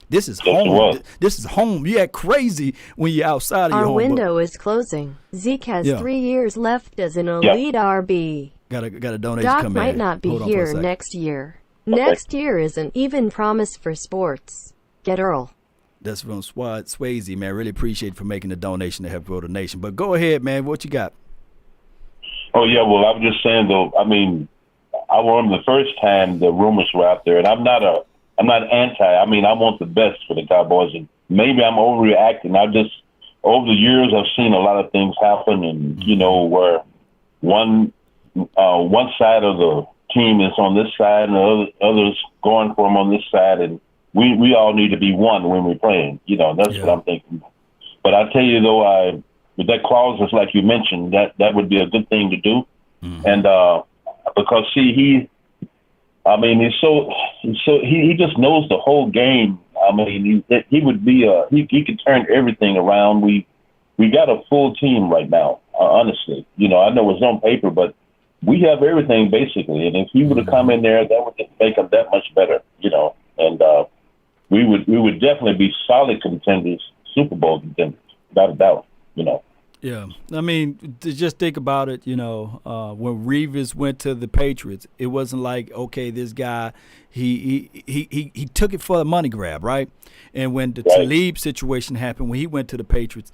This is home. This is home. You act crazy when you're outside of your home. Our window is closing. Zeke has 3 years left as an elite RB. Got a donation Doc come might in. not be here next year. Next year isn't even promised for sports. Get Earl. That's from Swayze, man. Really appreciate for making the donation to help grow the nation. But go ahead, man. What you got? Oh, yeah, well, I'm just saying, though, I mean, I remember the first time the rumors were out there, and I'm not anti. I mean, I want the best for the Cowboys, and maybe I'm overreacting. Over the years, I've seen a lot of things happen, and, you know, where one side of the team is on this side and the others going for them on this side, and we all need to be one when we're playing. You know, that's what I'm thinking. But I tell you, though, with that clause, it's like you mentioned, that would be a good thing to do. And because, see, he just knows the whole game. I mean, he would be he could turn everything around. We got a full team right now, honestly. You know, I know it's on paper, but we have everything basically. And if he would have come in there, that would just make him that much better, you know. And we would definitely be solid contenders, Super Bowl contenders, without a doubt, you know. Yeah, I mean, to just think about it, you know, when Reeves went to the Patriots, it wasn't like, okay, this guy, he took it for the money grab, right? And when the Talib situation happened, when he went to the Patriots,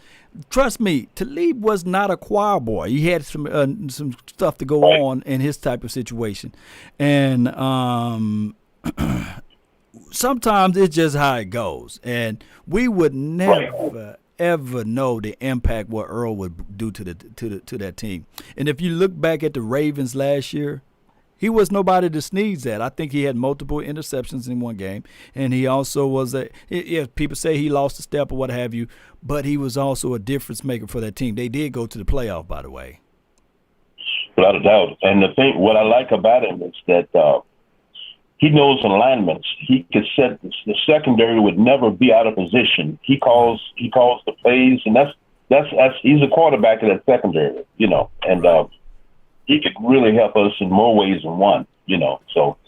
trust me, Talib was not a choir boy. He had some stuff to go on in his type of situation, and sometimes it's just how it goes, and we would never ever know the impact what Earl would do to that team. And if you look back at the Ravens last year, he was nobody to sneeze at. I think he had multiple interceptions in one game, and he also was people say he lost a step or what have you, but he was also a difference maker for that team. They did go to the playoff, by the way. Without a doubt. And the thing, what I like about him is that he knows alignments. He could set the secondary would never be out of position. He calls the plays, and that's he's a quarterback of that secondary, you know, and he could really help us in more ways than one, you know. So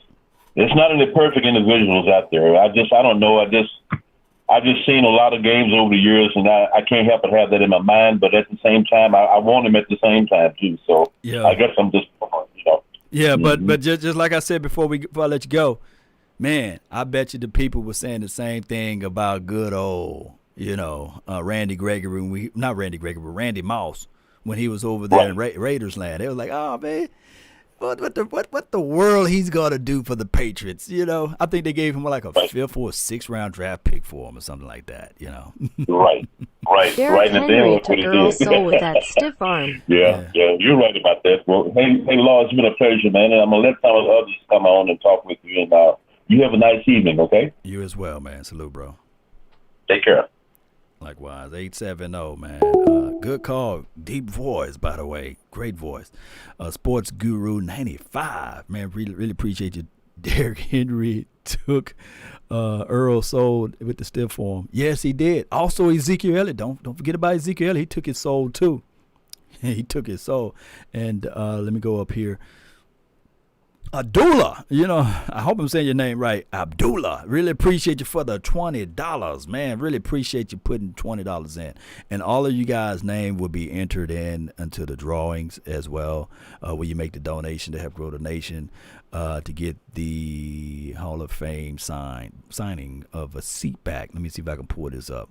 there's not any perfect individuals out there. I don't know. I've just seen a lot of games over the years, and I can't help but have that in my mind. But at the same time, I want him at the same time too. So I guess I'm just, you know. Yeah, but just like I said before I let you go, man, I bet you the people were saying the same thing about good old, you know, Randy Moss when he was over there in Raiders land. They were like, oh man, what the world he's gonna do for the Patriots? You know, I think they gave him like a 5th or 6th round draft pick for him or something like that. You know, right. Derrick Henry took Earl's soul with that stiff arm. Yeah, you're right about that. Well, hey, Law, it's been a pleasure, man, and I'm gonna let some of the others come on and talk with you. And you have a nice evening, okay? You as well, man. Salute, bro. Take care. Likewise, 870, man. Good call. Deep voice, by the way. Great voice. Sports Guru 95. Man, really appreciate you. Derrick Henry took Earl soul with the stiff form. Yes, he did. Also, Ezekiel Elliott. Don't forget about Ezekiel Elliott. He took his soul, too. He took his soul. And let me go up here. Abdullah, you know, I hope I'm saying your name right. Abdullah, really appreciate you for the $20, man. Really appreciate you putting $20 in. And all of you guys' name will be entered in into the drawings as well, where you make the donation to help grow the nation, to get the Hall of Fame signing of a seat back. Let me see if I can pull this up.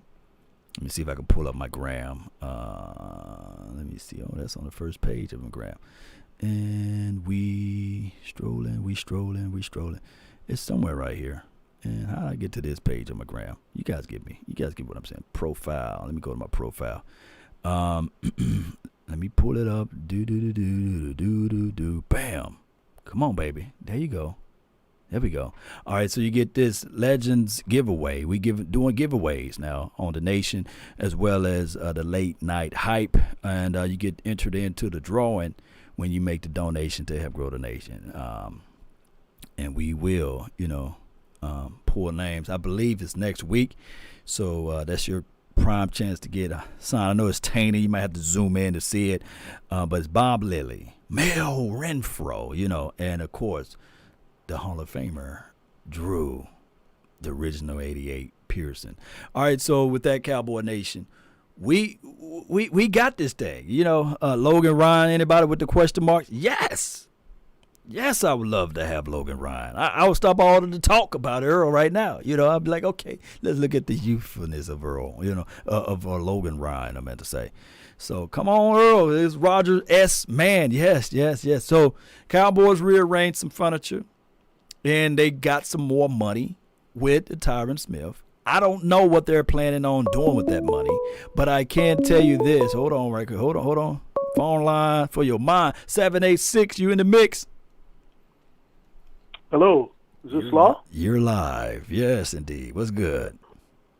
Let me see if I can pull up my gram. Let me see. Oh, that's on the first page of my gram. And we strolling. It's somewhere right here. And how do I get to this page on my gram? You guys get me. You guys get what I'm saying. Profile. Let me go to my profile. Let me pull it up. Do. Bam. Come on, baby. There you go. There we go. All right, so you get this Legends giveaway. We doing giveaways now on the nation, as well as the late night hype, and you get entered into the drawing when you make the donation to help grow the nation. And we will, you know, pull names. I believe it's next week. So that's your prime chance to get a sign. I know it's tainted. You might have to zoom in to see it. But it's Bob Lilly, Mel Renfro, and, of course, the Hall of Famer, Drew, the original 88 Pearson. All right, so with that, Cowboy Nation, we got this thing. Logan Ryan, anybody with the question marks? Yes, I would love to have Logan Ryan. I would stop all of the talk about Earl right now. I'd be like, okay, let's look at the youthfulness of Earl, of Logan Ryan, I meant to say. So come on, Earl. It's Roger S. Man. Yes. So Cowboys rearranged some furniture, and they got some more money with Tyron Smith. I don't know what they're planning on doing with that money, but I can tell you this. Hold on, right quick. Hold on. Phone line for your mind. 786, you in the mix. Hello. Is this Law? You're live. Yes, indeed. What's good?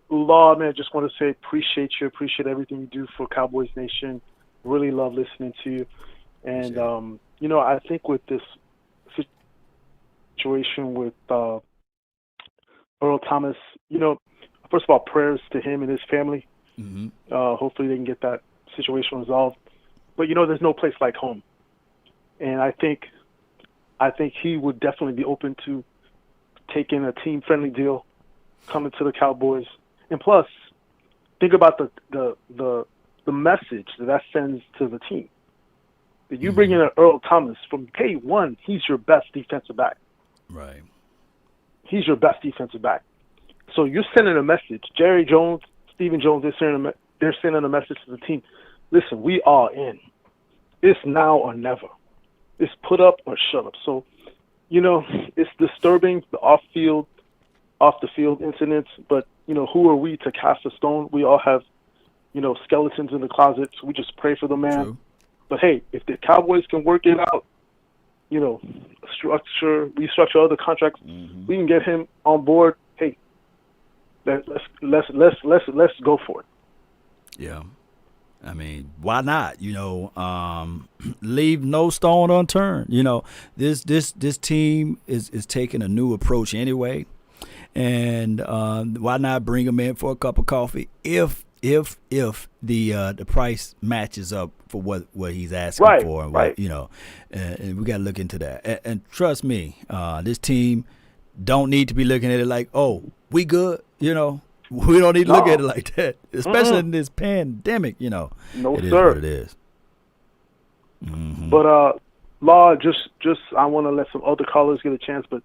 Law, man, just want to say appreciate you. Appreciate everything you do for Cowboys Nation. Really love listening to you. And, I think with this situation with Earl Thomas, first of all, prayers to him and his family. Mm-hmm. Hopefully they can get that situation resolved. But, there's no place like home. And I think he would definitely be open to taking a team-friendly deal, coming to the Cowboys. And plus, think about the message that sends to the team. That you bring in an Earl Thomas, from day one, he's your best defensive back. Right. He's your best defensive back. So you're sending a message. Jerry Jones, Stephen Jones, they're sending a message to the team. Listen, we are in. It's now or never. It's put up or shut up. So, it's disturbing, the off the field incidents, but, who are we to cast a stone? We all have, skeletons in the closet, so we just pray for the man. True. But, hey, if the Cowboys can work it out, restructure other contracts, we can get him on board. Hey, let's go for it. Yeah. I mean, why not? Leave no stone unturned. This team is taking a new approach anyway, and why not bring him in for a cup of coffee if the price matches up for what he's asking for, and what, and we got to look into that. And trust me, this team don't need to be looking at it like, oh, we good, We don't need to look at it like that, especially in this pandemic, No, it is sir. what it is. Mm-hmm. But, Law, just I want to let some other callers get a chance, but,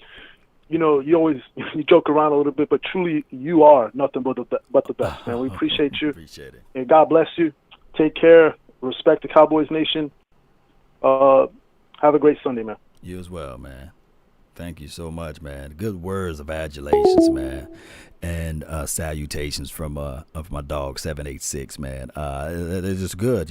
you always you joke around a little bit, but truly you are nothing but the best, man. We appreciate you. Appreciate it. And God bless you. Take care. Respect the Cowboys Nation. Have a great Sunday, man. You as well, man. Thank you so much, man. Good words of adulations, man, and salutations from of my dog 786, man. It's just good,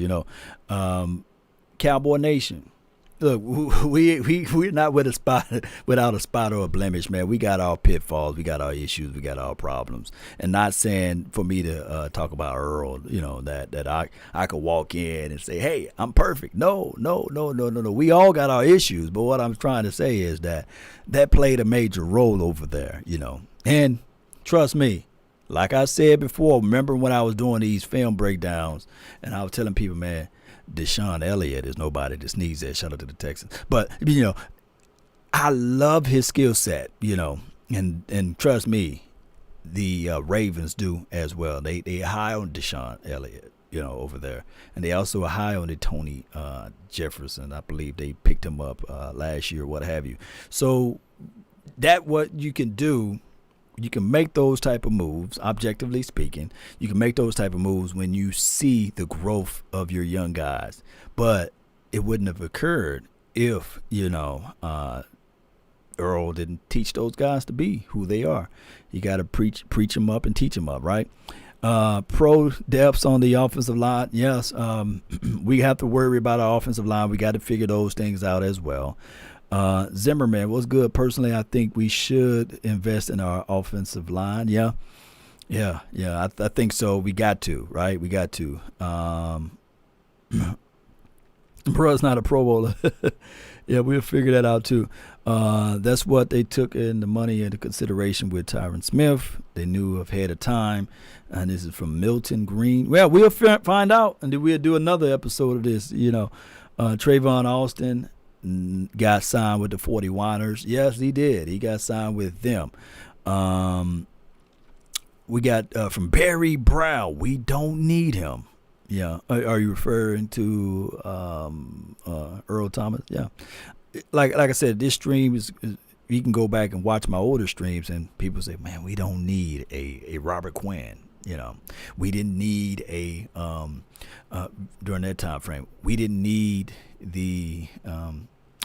Cowboy Nation. Look, we're not without a spot or a blemish, man. We got our pitfalls, we got our issues, we got our problems. And not saying for me to talk about Earl, that I could walk in and say, hey, I'm perfect. No. We all got our issues. But what I'm trying to say is that played a major role over there, And trust me, like I said before, remember when I was doing these film breakdowns and I was telling people, man, Deshaun Elliott is nobody to sneeze at. Shout out to the Texans. But, I love his skill set, and trust me, the Ravens do as well. They high on Deshaun Elliott, over there. And they also are high on the Tony Jefferson. I believe they picked him up last year, what have you. So that what you can do. You can make those type of moves, objectively speaking. You can make those type of moves when you see the growth of your young guys. But it wouldn't have occurred if, Earl didn't teach those guys to be who they are. You got to preach them up and teach them up, right? Pro depths on the offensive line. Yes, we have to worry about our offensive line. We got to figure those things out as well. Zimmerman, what's good? Personally, I think we should invest in our offensive line. Yeah. I think so. We got to, right? We got to. Bruh's not a Pro Bowler. Yeah, we'll figure that out too. That's what they took in the money into consideration with Tyron Smith. They knew ahead of time. And this is from Milton Green. Well, we'll find out, and then we'll do another episode of this. Trayvon Austin got signed with the 41ers. Yes, he did. He got signed with them. We got from Barry Brown. We don't need him. Yeah. Are you referring to Earl Thomas? Yeah. Like I said, this stream is you can go back and watch my older streams, and people say, man, we don't need a Robert Quinn. We didn't need a during that time frame. We didn't need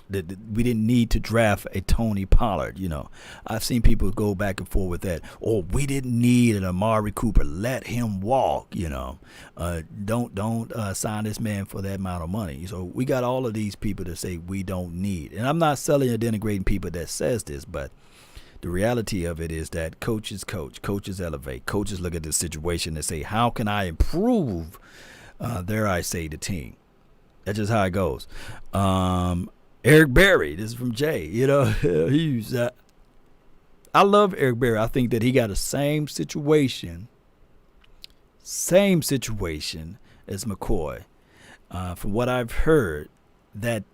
we didn't need to draft a Tony Pollard. I've seen people go back and forth with that. Or we didn't need an Amari Cooper. Let him walk. Don't sign this man for that amount of money. So we got all of these people that say we don't need. And I'm not selling or denigrating people that says this, but the reality of it is that coaches coach, coaches elevate, coaches look at the situation and say, how can I improve, dare I say, the team? That's just how it goes. Eric Berry, this is from Jay. I love Eric Berry. I think that he got the same situation as McCoy. From what I've heard, that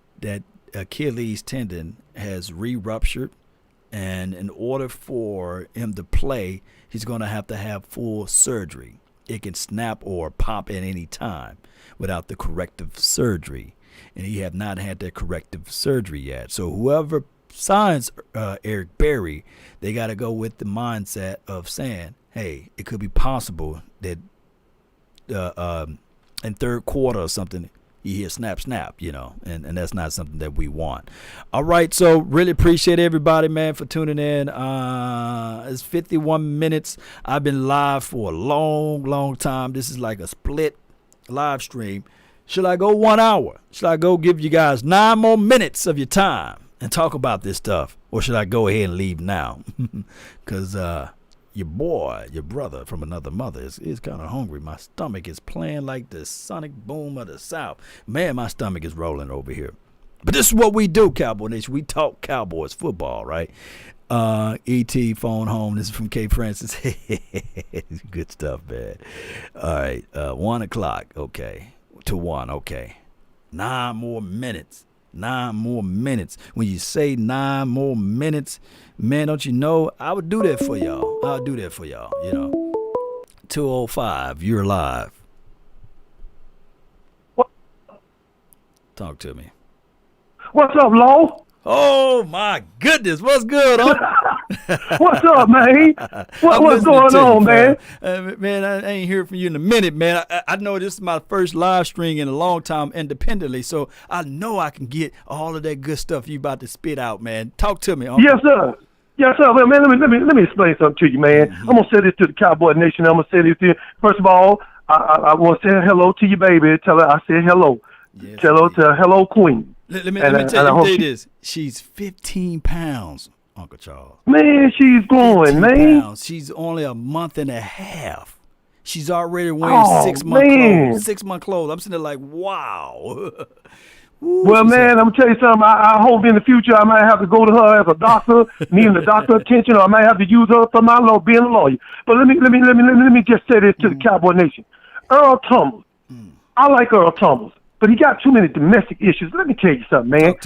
Achilles tendon has re-ruptured. And in order for him to play, he's going to have full surgery. It can snap or pop at any time without the corrective surgery. And he have not had that corrective surgery yet. So whoever signs Eric Berry, they got to go with the mindset of saying, hey, it could be possible that in third quarter or something, you hear snap, and that's not something that we want. All right, so really appreciate everybody, man, for tuning in. It's 51 minutes. I've been live for a long time. This is like a split live stream. Should I go 1 hour? Should I go give you guys 9 more minutes of your time and talk about this stuff? Or should I go ahead and leave now? Because your brother from another mother is kind of hungry. My stomach is playing like the sonic boom of the South. Man, my stomach is rolling over here. But this is what we do, Cowboy Nation. We talk Cowboys football, right? E.T. phone home. This is from K. Francis. Good stuff, man. All right, 1 o'clock. Okay. To 1. Okay. 9 more minutes. 9 more minutes. When you say 9 more minutes, man, don't you know I would do that for y'all. 2:05, you're live. What? Talk to me. What's up, Lo? Oh my goodness, what's good, huh? What's up, man? What's going on, man? Man, I ain't heard from you in a minute, man. I know this is my first live stream in a long time independently, so I know I can get all of that good stuff you about to spit out, man. Talk to me, Uncle. Yes, sir. Yes, sir. Man, let me explain something to you, man. Mm-hmm. I'm gonna say this to the Cowboy Nation. I'm gonna say this to you. First of all, I want to say hello to your baby. Tell her I said hello. Yes, tell her to hello, Queen. Let me tell you this. She's 15 pounds, Uncle Charles. Man, she's growing, man. Pounds. She's only a month and a half. She's already wearing 6 month clothes. 6 month clothes. I'm sitting there like, wow. Ooh, well, man, I'm gonna tell you something. I hope in the future I might have to go to her as a doctor, needing the doctor attention, or I might have to use her for my law, being a lawyer. But let me just say this to the Cowboy Nation. Earl Thomas. I like Earl Thomas, but he got too many domestic issues. Let me tell you something, man.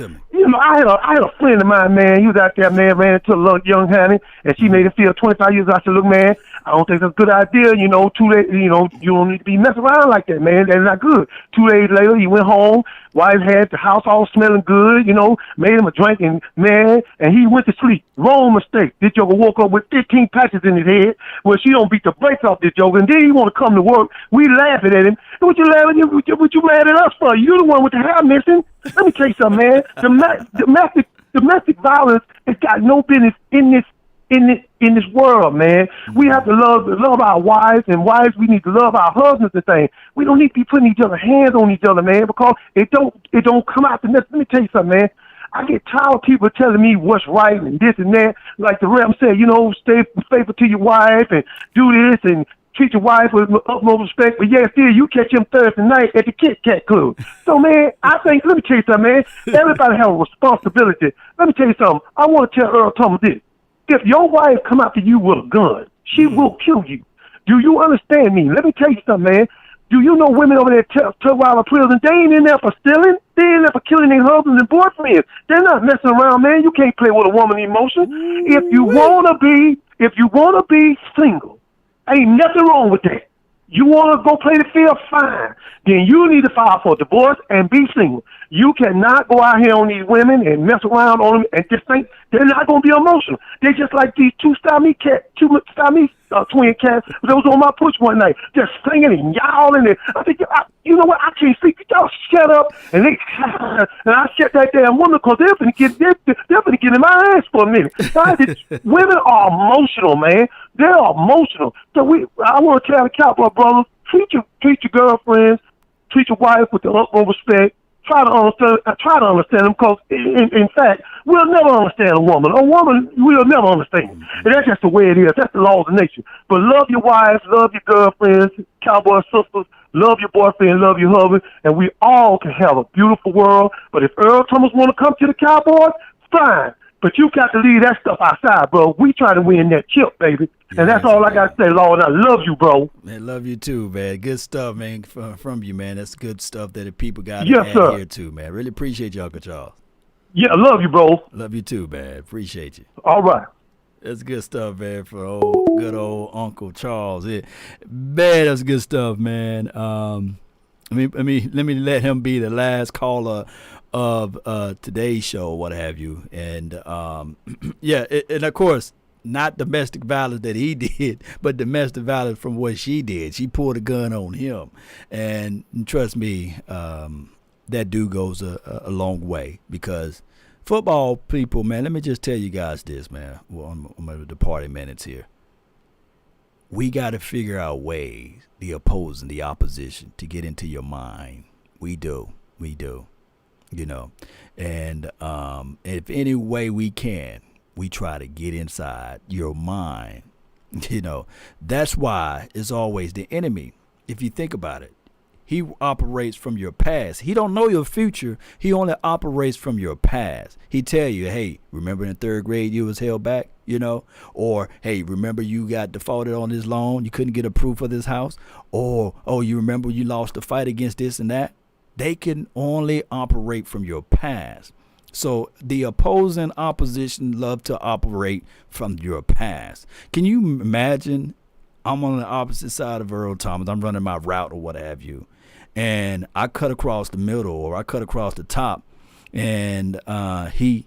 I had a friend of mine, man. He was out there, man, ran into a little young honey, and she made him feel 25 years. I said, look, man, I don't think that's a good idea. Too late. You don't need to be messing around like that, man. That's not good. 2 days later, he went home. Wife had the house all smelling good, made him a drink, and he went to sleep. Wrong mistake. This joker woke up with 15 patches in his head. Well, she don't beat the brakes off this joker, and then he want to come to work. We laughing at him. What you laughing at? What you mad at us for? You the one with the hair missing. Let me tell you something, man. Domestic violence has got no business in this world, man. We have to love our wives, and wives, we need to love our husbands and things. We don't need to be putting each other's hands on each other, man, because it don't come out the next. Let me tell you something, man. I get tired of people telling me what's right and this and that. Like the Ram said, stay faithful to your wife and do this and treat your wife with utmost respect, but yeah, still you catch him Thursday night at the Kit Kat Club. So, man, I think, let me tell you something, man. Everybody has a responsibility. Let me tell you something. I want to tell Earl Thomas this. If your wife come after you with a gun, she will kill you. Do you understand me? Let me tell you something, man. Do you know women over there while in prison? They ain't in there for stealing. They ain't in there for killing their husbands and boyfriends. They're not messing around, man. You can't play with a woman's emotion. If you wanna be single, ain't nothing wrong with that. You want to go play the field, fine. Then you need to file for a divorce and be single. You cannot go out here on these women and mess around on them and just think they're not going to be emotional. They're just like these two twin cats that was on my push one night, just singing and yowling. And I think, you know what? I can't sleep. Y'all shut up. And I shut that damn woman because they're going to get in my ass for a minute. Women are emotional, man. They're emotional. So I want to tell the Cowboy brothers, treat your girlfriends, treat your wife with the utmost respect. Try to understand them because, in fact, we'll never understand a woman. A woman, we'll never understand. And that's just the way it is. That's the laws of nature. But love your wives, love your girlfriends, Cowboy sisters, love your boyfriend, love your husband, and we all can have a beautiful world. But if Earl Thomas want to come to the Cowboys, fine. But you got to leave that stuff outside, bro. We try to win that chip, baby. Yeah, and that's all I got to say, Lord. I love you, bro. Man, love you too, man. Good stuff, man, from you, man. That's good stuff that the people got to add here too, man. Really appreciate you, Uncle Charles. Yeah, I love you, bro. Love you too, man. Appreciate you. All right. That's good stuff, man, for good old Uncle Charles. Yeah. Man, that's good stuff, man. Let me let him be the last caller of today's show, what have you. And and of course, not domestic violence that he did, but domestic violence from what she did. She pulled a gun on him, and trust me, that dude goes a long way, because football people, man, let me just tell you guys this, man. Well, I'm the party minutes here. We got to figure out ways, the opposing, the opposition, to get into your mind. We do. You know, and if any way we can, we try to get inside your mind. You know, that's why it's always the enemy. If you think about it, he operates from your past. He don't know your future. He only operates from your past. He tell you, hey, remember in third grade you was held back, you know? Or, hey, remember you got defaulted on this loan, you couldn't get approved for this house? Or, oh, you remember you lost the fight against this and that? They can only operate from your past. So the opposing opposition love to operate from your past. Can you imagine? I'm on the opposite side of Earl Thomas. I'm running my route or what have you. And I cut across the middle, or I cut across the top, and he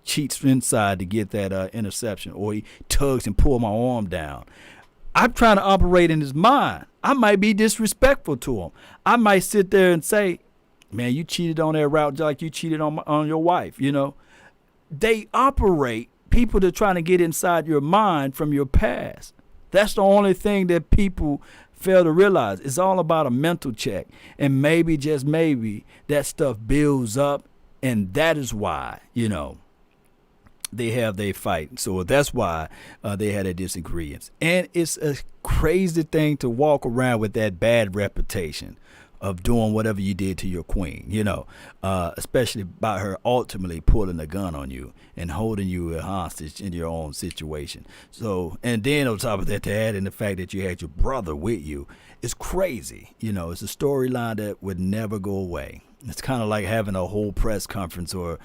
cheats inside to get that interception, or he tugs and pulls my arm down. I'm trying to operate in his mind. I might be disrespectful to him. I might sit there and say, man, you cheated on that route just like you cheated on your wife, you know. They operate, people that are trying to get inside your mind from your past. That's the only thing that people fail to realize. It's all about a mental check. And maybe, just maybe, that stuff builds up, and that is why, you know, they have their fight. So that's why they had a disagreement. And it's a crazy thing to walk around with that bad reputation of doing whatever you did to your queen, you know, especially by her ultimately pulling a gun on you and holding you a hostage in your own situation. So, and then on top of that, to add in the fact that you had your brother with you, it's crazy. You know, it's a storyline that would never go away. It's kind of like having a whole press conference or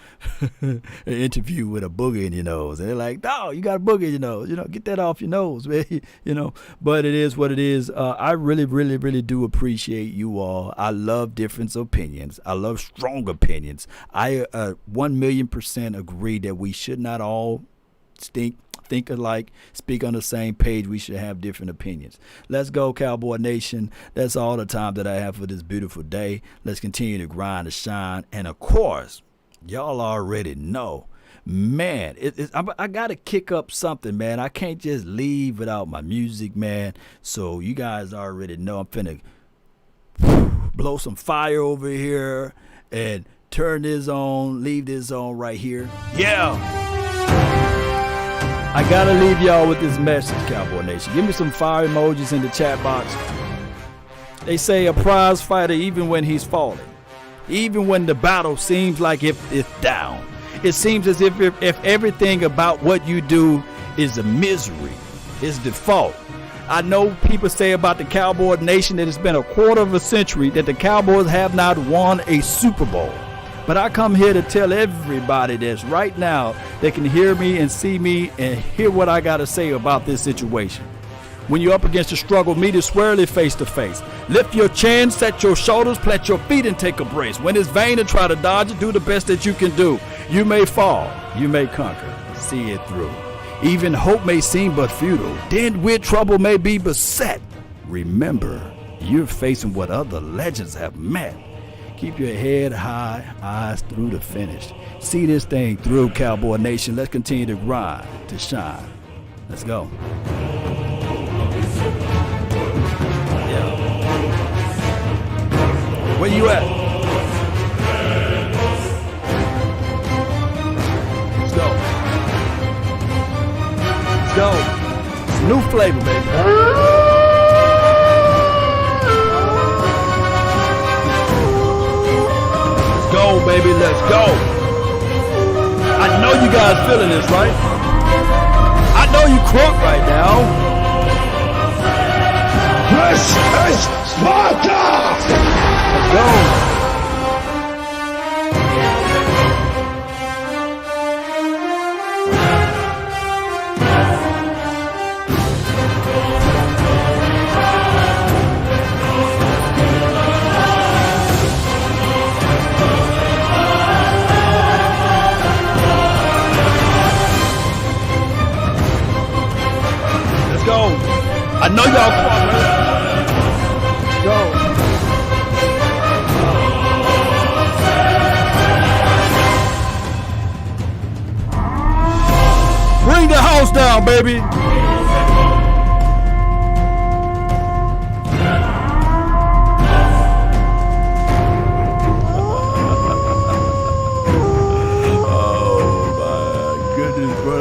an interview with a booger in your nose. And they're like, no, you got a booger in your nose. You know, get that off your nose, man. You know, but it is what it is. I really, really, really do appreciate you all. I love different opinions. I love strong opinions. I 1,000,000% agree that we should not all think alike, speak on the same page. We should have different opinions. Let's go, Cowboy Nation. That's all the time that I have for this beautiful day. Let's continue to grind and shine. And of course, y'all already know, man, I got to kick up something, man. I can't just leave without my music, man. So you guys already know I'm finna blow some fire over here and turn this on, leave this on right here. Yeah. I got to leave y'all with this message, Cowboy Nation. Give me some fire emojis in the chat box. They say a prize fighter even when he's falling. Even when the battle seems like it's down. It seems as if everything about what you do is a misery, is default. I know people say about the Cowboy Nation that it's been a quarter of a century that the Cowboys have not won a Super Bowl. But I come here to tell everybody this right now. They can hear me and see me and hear what I got to say about this situation. When you're up against a struggle, meet it squarely face to face. Lift your chin, set your shoulders, plant your feet and take a brace. When it's vain to try to dodge it, do the best that you can do. You may fall, you may conquer, see it through. Even hope may seem but futile. Then where trouble may be beset. Remember, you're facing what other legends have met. Keep your head high, eyes through the finish. See this thing through, Cowboy Nation. Let's continue to grind, to shine. Let's go. Where you at? Let's go. Let's go. It's a new flavor, baby. Let's go, baby. Let's go. I know you guys feeling this, right? I know you crunk right now. This is Sparta! Let's go. Let's go. I know y'all crunk, man. Let's go. Bring the house down, baby.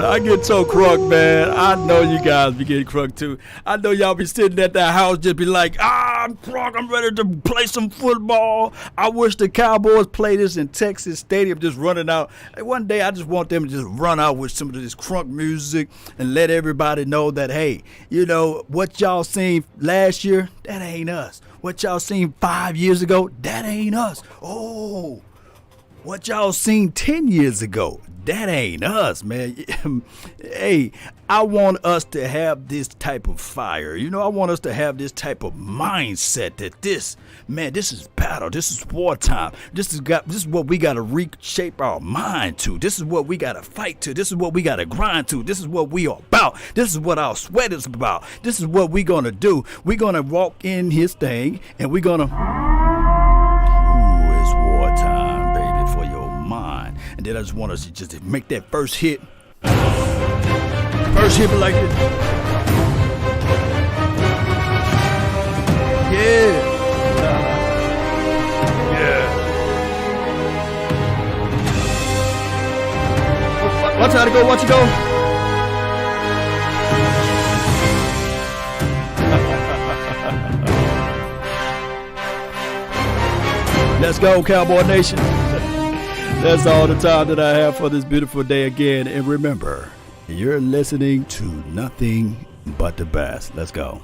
I get so crunk, man. I know you guys be getting crunk too. I know y'all be sitting at that house just be like, I'm crunk. I'm ready to play some football. I wish the Cowboys play this in Texas Stadium, just running out. One day I just want them to just run out with some of this crunk music and let everybody know that, hey, you know, what y'all seen last year, that ain't us. What y'all seen 5 years ago, that ain't us. Oh, what y'all seen 10 years ago, that ain't us, man. Hey, I want us to have this type of fire. You know, I want us to have this type of mindset that this is battle. This is wartime. This is what we got to reshape our mind to. This is what we got to fight to. This is what we got to grind to. This is what we are about. This is what our sweat is about. This is what we're going to do. We're going to walk in his thing and we're going to... Ooh, it's wartime, baby, for your mind. And then I just want us to just make that first hit. First hit like this. Yeah. Yeah. Watch out to go, watch it go. Let's go, Cowboy Nation. That's all the time that I have for this beautiful day again. And remember, you're listening to nothing but the best. Let's go.